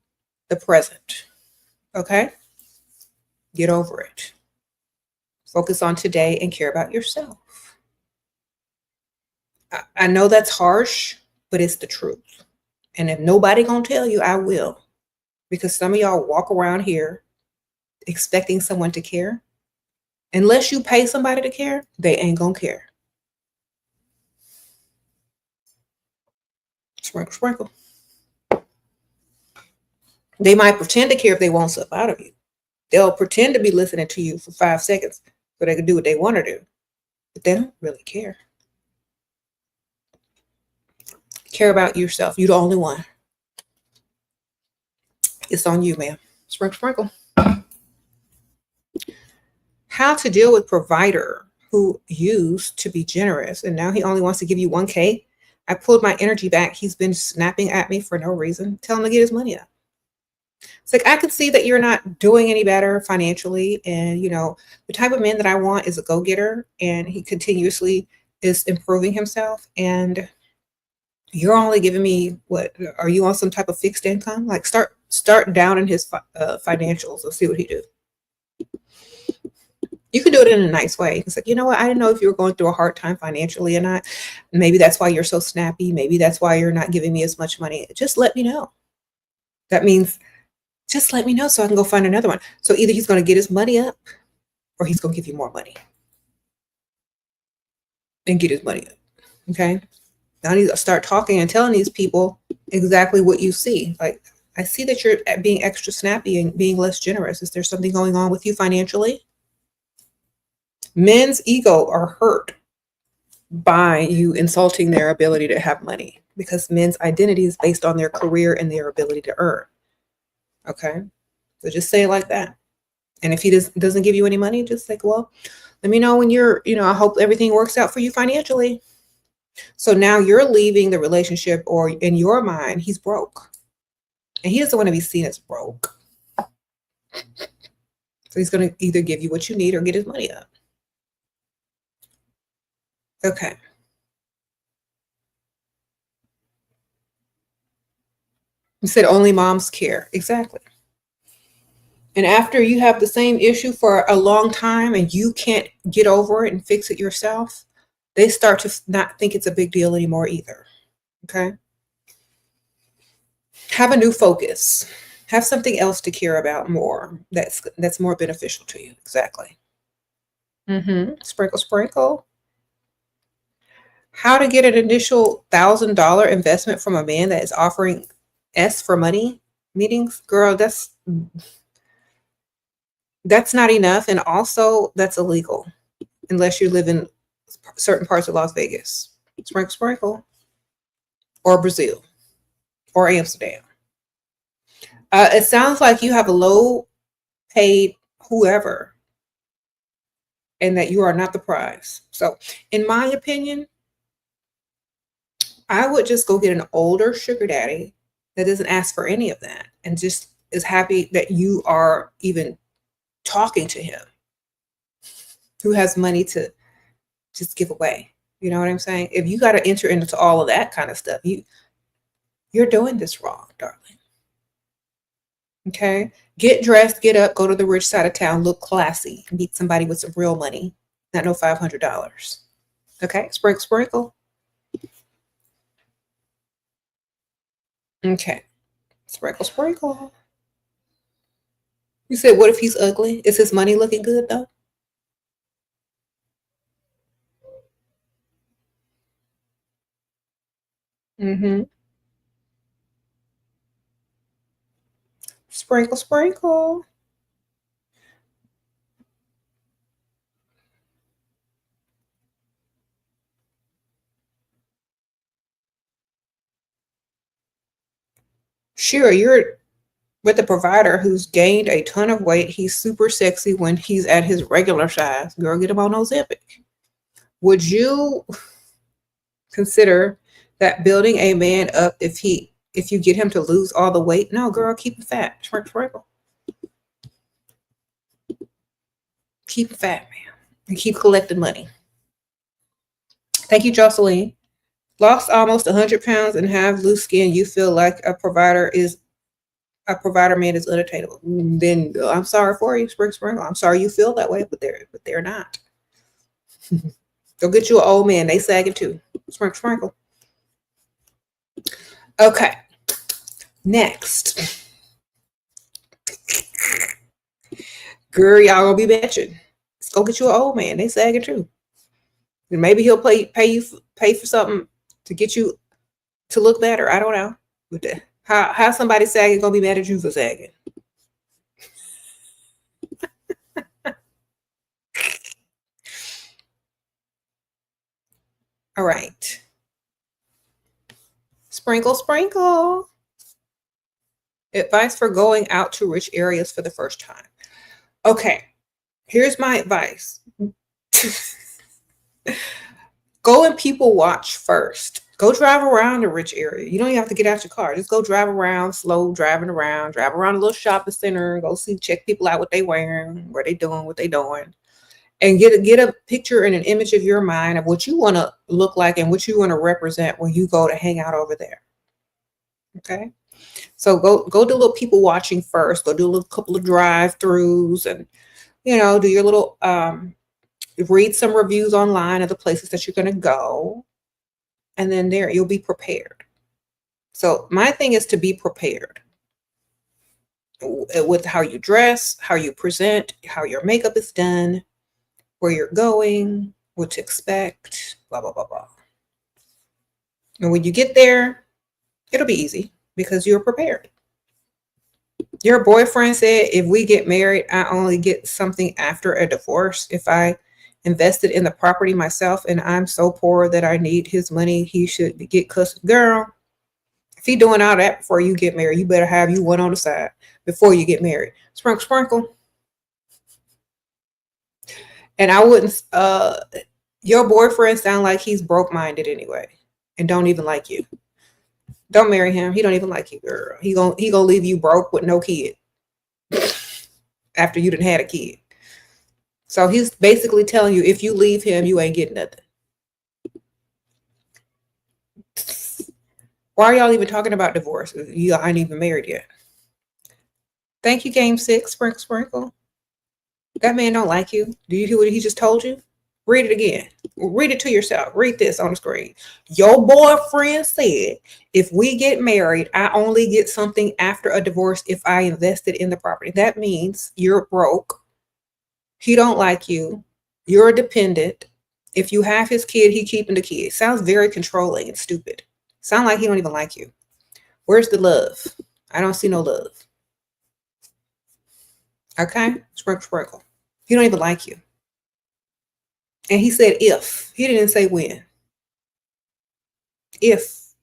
the present. Okay? Get over it. Focus on today and care about yourself. I know that's harsh, but it's the truth. And if nobody gonna tell you, I will. Because some of y'all walk around here expecting someone to care. Unless you pay somebody to care, they ain't gonna care. Sprinkle, sprinkle. They might pretend to care if they want stuff out of you. They'll pretend to be listening to you for 5 seconds so they can do what they want to do. But they don't really care. Care about yourself. You're the only one. It's on you, ma'am. Sprinkle, sprinkle. How to deal with provider who used to be generous and now he only wants to give you 1K. I pulled my energy back. He's been snapping at me for no reason. Tell him to get his money up. It's like, I can see that you're not doing any better financially. And, the type of man that I want is a go-getter, and he continuously is improving himself. And you're only giving me what? Are you on some type of fixed income? Like start down in his financials and see what he do. You can do it in a nice way. It's like, you know what? I didn't know if you were going through a hard time financially or not. Maybe that's why you're so snappy. Maybe that's why you're not giving me as much money. Just let me know. That means just let me know so I can go find another one. So either he's going to get his money up or he's going to give you more money and get his money up. Okay. Now I need to start talking and telling these people exactly what you see. Like, I see that you're being extra snappy and being less generous. Is there something going on with you financially? Men's ego are hurt by you insulting their ability to have money because men's identity is based on their career and their ability to earn. Okay. So just say it like that. And if he doesn't give you any money, just like, well, let me know when I hope everything works out for you financially. So now you're leaving the relationship, or in your mind, he's broke. And he doesn't want to be seen as broke. So he's going to either give you what you need or get his money up. Okay. You said only moms care. Exactly. And after you have the same issue for a long time and you can't get over it and fix it yourself, they start to not think it's a big deal anymore either. Okay. Have a new focus. Have something else to care about more that's more beneficial to you. Exactly. Sprinkle, sprinkle. How to get an initial $1,000 investment from a man that is offering S for money meetings? Girl, that's not enough. And also that's illegal unless you live in certain parts of Las Vegas. Sprinkle, sprinkle. Or Brazil. Or Amsterdam. It sounds like you have a low paid whoever and that you are not the prize. So in my opinion, I would just go get an older sugar daddy that doesn't ask for any of that and just is happy that you are even talking to him, who has money to just give away. You know what I'm saying? If you got to enter into all of that kind of stuff, you're doing this wrong, darling. Okay? Get dressed, get up, go to the rich side of town, look classy, meet somebody with some real money, not no $500. Okay? Sprinkle, sprinkle. Okay. Sprinkle, sprinkle. You said, what if he's ugly? Is his money looking good though? Sprinkle, sprinkle. Sure, you're with a provider who's gained a ton of weight. He's super sexy when he's at his regular size. Girl, get him on Ozempic. Would you consider that building a man up if you get him to lose all the weight? No, girl, keep him fat. Sprinkle. Keep him fat, man. And keep collecting money. Thank you, Jocelyn. Lost almost 100 pounds and have loose skin. You feel like a provider man is unattainable. Then I'm sorry for you, Sprinkle. I'm sorry you feel that way, but they're not. Go get you an old man. They sagging too. Sprinkle. Okay. Next. Girl, y'all gonna be bitching. Let's go get you an old man. They sagging too. And maybe he'll pay for something to get you to look better. I don't know. But How somebody sagging gonna be mad at you for sagging? All right. Sprinkle, sprinkle. Advice for going out to rich areas for the first time. Okay, here's my advice. Go and people watch first. Go drive around a rich area. You don't even have to get out your car. Just go drive around, slow driving around, drive around a little shopping center, go see, check people out, what they wearing, what they doing, what they doing. And get a picture and an image of your mind of what you want to look like and what you want to represent when you go to hang out over there. Okay. So go do a little people watching first. Go do a little couple of drive-throughs and, do your little, read some reviews online of the places that you're going to go. And then there, you'll be prepared. So my thing is to be prepared with how you dress, how you present, how your makeup is done, where you're going, what to expect, blah, blah, blah, blah. And when you get there, it'll be easy because you're prepared. Your boyfriend said, if we get married, I only get something after a divorce. If I invested in the property myself and I'm so poor that I need his money, he should get cussed. Girl, if he doing all that before you get married, you better have you one on the side before you get married. Sprinkle, sprinkle. And I wouldn't, your boyfriend sound like he's broke-minded anyway and don't even like you. Don't marry him. He don't even like you, girl. He gonna leave you broke with no kid after you done had a kid. So he's basically telling you, if you leave him, you ain't getting nothing. Why are y'all even talking about divorce? You ain't even married yet. Thank you, Game 6. Sprinkle, sprinkle. That man don't like you. Do you hear what he just told you? Read it again. Read it to yourself. Read this on the screen. Your boyfriend said, if we get married, I only get something after a divorce if I invested in the property. That means you're broke. He don't like you. You're a dependent. If you have his kid, he keeping the kid. Sounds very controlling and stupid. Sound like he don't even like you. Where's the love? I don't see no love. Okay? Sprinkle, sprinkle. He don't even like you. And he said if. He didn't say when. If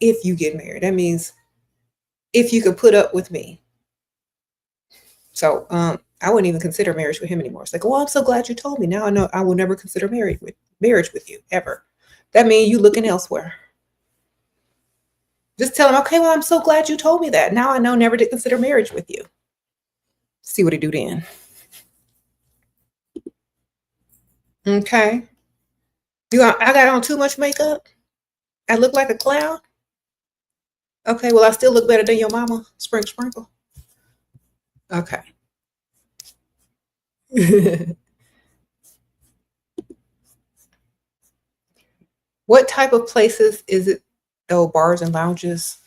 you get married. That means if you could put up with me. So I wouldn't even consider marriage with him anymore. It's like, oh, I'm so glad you told me. Now I know I will never consider marriage with you ever. That means you looking elsewhere. Just tell him, okay, well, I'm so glad you told me that. Now I know never to consider marriage with you. See what he do then. Okay. I got on too much makeup? I look like a clown? Okay, well, I still look better than your mama. Sprinkle, sprinkle. Okay. What type of places is it? Oh, bars and lounges.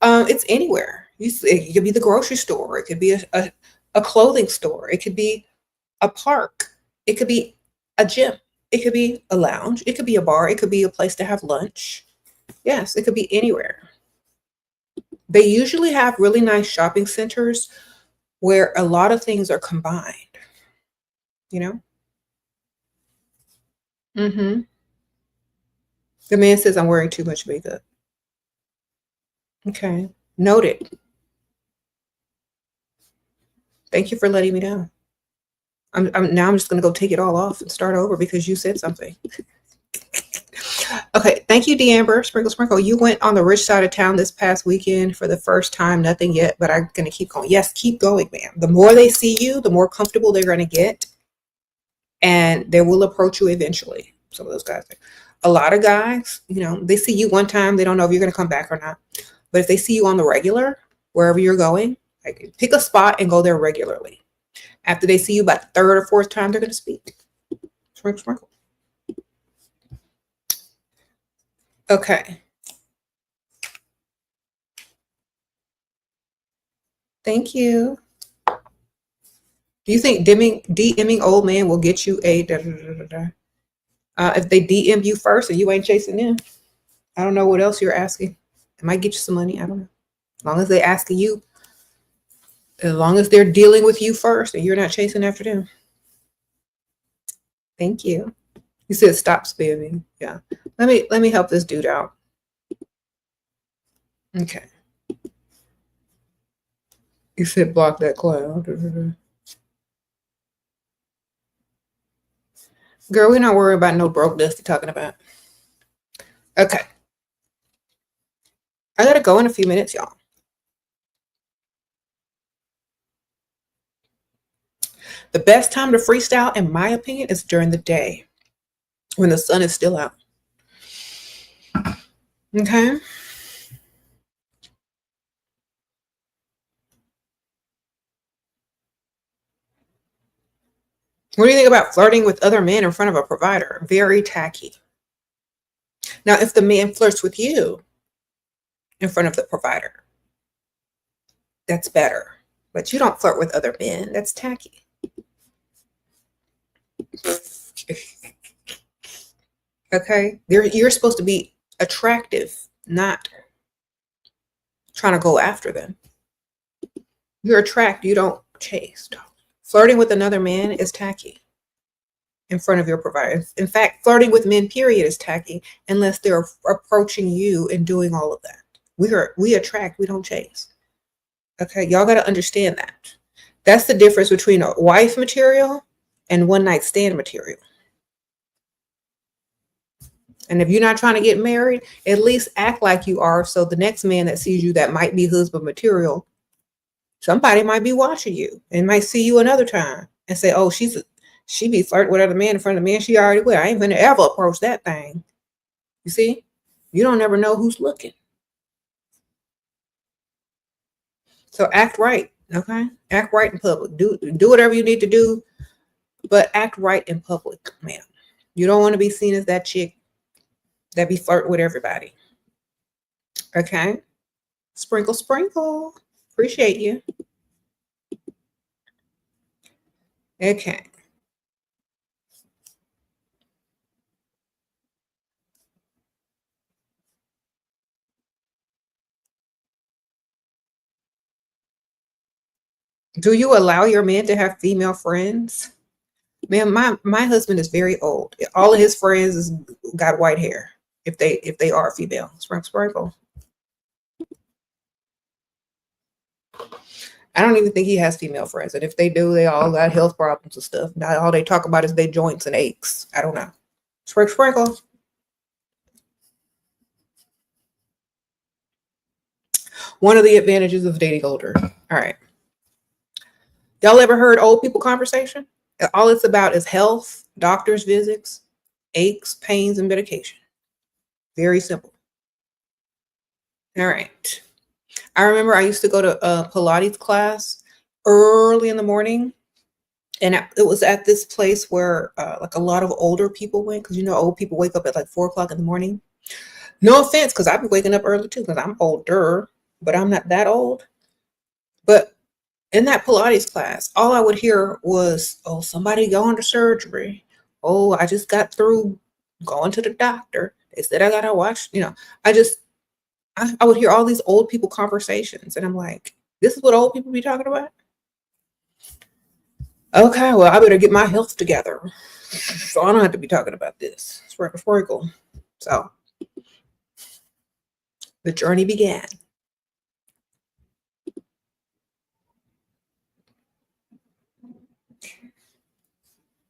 It's anywhere. It could be the grocery store. It could be a clothing store. It could be a park. It could be a gym. It could be a lounge. It could be a bar. It could be a place to have lunch. Yes, it could be anywhere. They usually have really nice shopping centers where a lot of things are combined, Mm-hmm. The man says I'm wearing too much makeup. Okay. Noted. Thank you for letting me know. Now I'm just going to go take it all off and start over because you said something. Okay. Thank you, D'Amber. Sprinkle, sprinkle. You went on the rich side of town this past weekend for the first time. Nothing yet, but I'm going to keep going. Yes, keep going, ma'am. The more they see you, the more comfortable they're going to get. And they will approach you eventually. Some of those guys. A lot of guys, they see you one time. They don't know if you're going to come back or not. But if they see you on the regular, wherever you're going, like pick a spot and go there regularly. After they see you about the third or fourth time, they're going to speak. Sprinkle, sprinkle. Okay. Thank you. Do you think DMing old man will get you a if they DM you first and you ain't chasing them? I don't know what else you're asking. It might get you some money. I don't know. long as they asking you, as long as they're dealing with you first and you're not chasing after them. Thank you. You said stop spamming. Yeah. Let me help this dude out. Okay. You said block that cloud. Girl, we're not worried about no broke dusty talking about. Okay. I gotta go in a few minutes, y'all. The best time to freestyle, in my opinion, is during the day when the sun is still out. Okay. What do you think about flirting with other men in front of a provider? Very tacky. Now, if the man flirts with you in front of the provider, that's better. But you don't flirt with other men. That's tacky. Okay? You're supposed to be attractive, not trying to go after them. You're attracted, you don't chase. Flirting with another man is tacky in front of your provider. In fact, flirting with men, period, is tacky unless they're approaching you and doing all of that. We attract, we don't chase. Okay, y'all got to understand that. That's the difference between a wife material and one night stand material. And if you're not trying to get married, at least act like you are, so the next man that sees you that might be husband material, somebody might be watching you and might see you another time and say, oh, she be flirting with other man in front of the man she already with. I ain't gonna ever approach that thing. You see? You don't ever know who's looking. So act right, okay? Act right in public. Do whatever you need to do, but act right in public, man. You don't want to be seen as that chick that be flirting with everybody. Okay? Sprinkle, sprinkle. Appreciate you. Okay. Do you allow your man to have female friends? Man, my husband is very old. All of his friends got white hair. If they are female, sprinkle. I don't even think he has female friends, and if they do, they all got health problems and stuff. Now all they talk about is their joints and aches. I don't know. Sprinkle. One of the advantages of dating older. All right. Y'all ever heard old people conversation? All it's about is health, doctor's visits, aches, pains, and medication. Very simple. All right. I remember I used to go to a Pilates class early in the morning. And it was at this place where like a lot of older people went, because old people wake up at like 4 o'clock in the morning. No offense, because I've been waking up early too, because I'm older, but I'm not that old. But in that Pilates class, all I would hear was, oh, somebody going to surgery. Oh, I just got through going to the doctor. They said I gotta watch, I would hear all these old people conversations, and I'm like, this is what old people be talking about? Okay, well, I better get my health together, so I don't have to be talking about this. Sprinkle. So the journey began.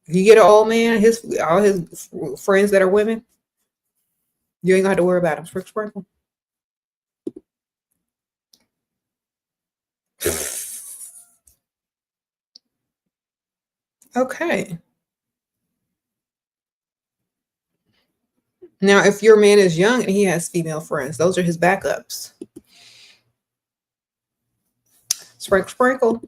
If you get an old man, all his friends that are women, you ain't gonna have to worry about him. Sprinkle. Okay. Now, if your man is young and he has female friends, those are his backups. Sprinkle.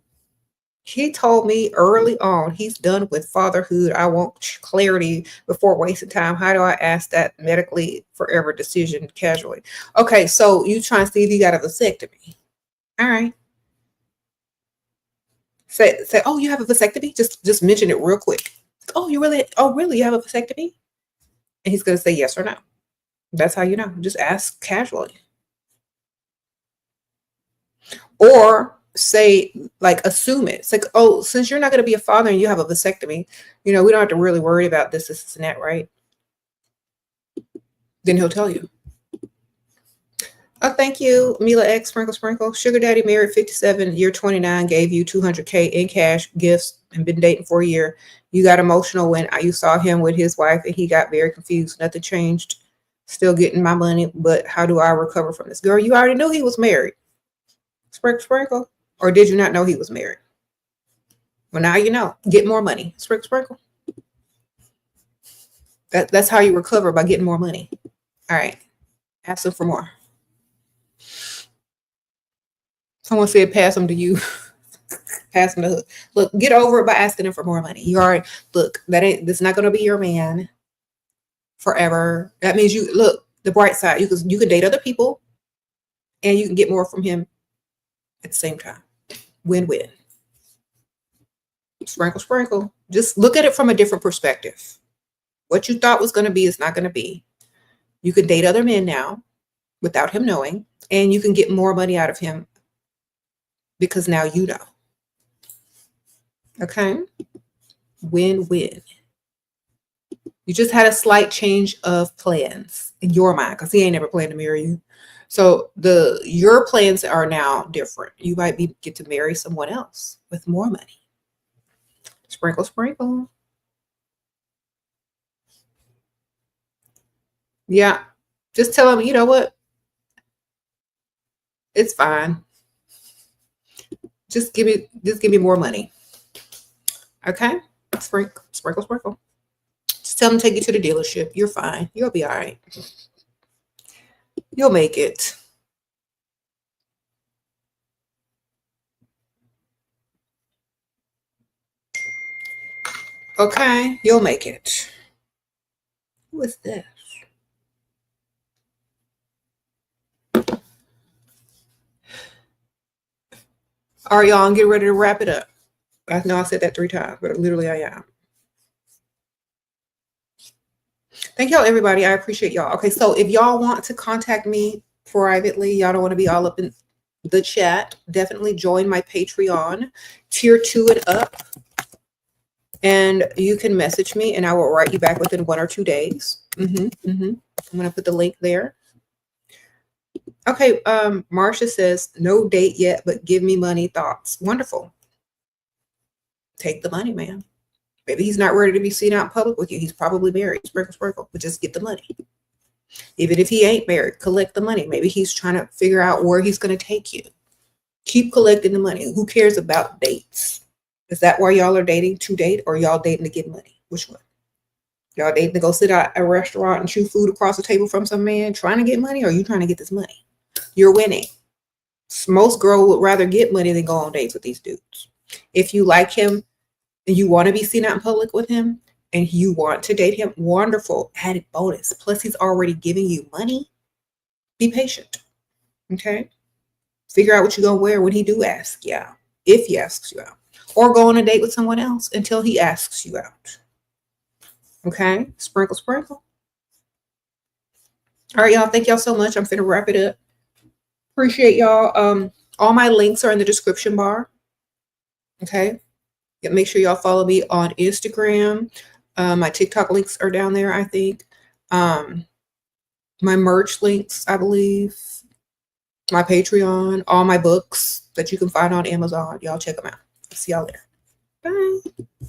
He told me early on he's done with fatherhood. I want clarity before wasting time. How do I ask that medically forever decision casually? Okay, so you trying to see if you got a vasectomy. All right. Say, oh, you have a vasectomy? Just mention it real quick. Oh, really? You have a vasectomy? And he's gonna say yes or no. That's how you know. Just ask casually. Or say, like, assume it. It's like, oh, since you're not going to be a father and you have a vasectomy, we don't have to really worry about this and that, right? Then he'll tell you. Oh, thank you, Mila X, Sprinkle. Sugar Daddy married 57, year 29, gave you $200K in cash, gifts, and been dating for a year. You got emotional when you saw him with his wife and he got very confused. Nothing changed. Still getting my money, but how do I recover from this? Girl, you already knew he was married. Sprinkle. Or did you not know he was married? Well, now you know. Get more money. Sprinkle. That's how you recover, by getting more money. All right. Ask them for more. Someone said pass them to you. Pass them the hook. Look, get over it by asking them for more money. You already, look, that's not going to be your man forever. That means you, look, the bright side, you can date other people and you can get more from him at the same time. Win-win. Sprinkle. Just look at it from a different perspective. What you thought was going to be is not going to be. You can date other men now without him knowing, and you can get more money out of him because now you know. Okay? Win-win. You just had a slight change of plans in your mind because he ain't never planned to marry you. So your plans are now different. You might get to marry someone else with more money. Sprinkle. Yeah. Just tell him, you know what? It's fine. Just give me more money. Okay? Sprinkle. Just tell him to take you to the dealership. You're fine. You'll be all right. You'll make it. Okay? You'll make it. Who is this? All right, y'all, I'm getting ready to wrap it up. I know I said that 3 times, but literally I am. Thank y'all, everybody. I appreciate y'all. Okay, so if y'all want to contact me privately, y'all don't want to be all up in the chat, definitely join my Patreon, tier 2 and up. And you can message me and I will write you back within 1 or 2 days. I'm going to put the link there. Okay, Marcia says, no date yet, but give me money thoughts. Wonderful. Take the money, man. Maybe he's not ready to be seen out in public with you. He's probably married. Sprinkle. But just get the money. Even if he ain't married, collect the money. Maybe he's trying to figure out where he's going to take you. Keep collecting the money. Who cares about dates? Is that why y'all are dating, to date, or y'all dating to get money? Which one? Y'all dating to go sit at a restaurant and chew food across the table from some man trying to get money, or are you trying to get this money? You're winning. Most girls would rather get money than go on dates with these dudes. If you like him and you want to be seen out in public with him and you want to date him, wonderful, added bonus. Plus, he's already giving you money. Be patient. Okay? Figure out what you're going to wear when he do ask you out, if he asks you out. Or go on a date with someone else until he asks you out. Okay? Sprinkle. All right, y'all. Thank y'all so much. I'm finna wrap it up. Appreciate y'all. All my links are in the description bar. Okay? Make sure y'all follow me on Instagram. My TikTok links are down there, I think. My merch links, I believe. My Patreon. All my books that you can find on Amazon. Y'all check them out. See y'all later. Bye.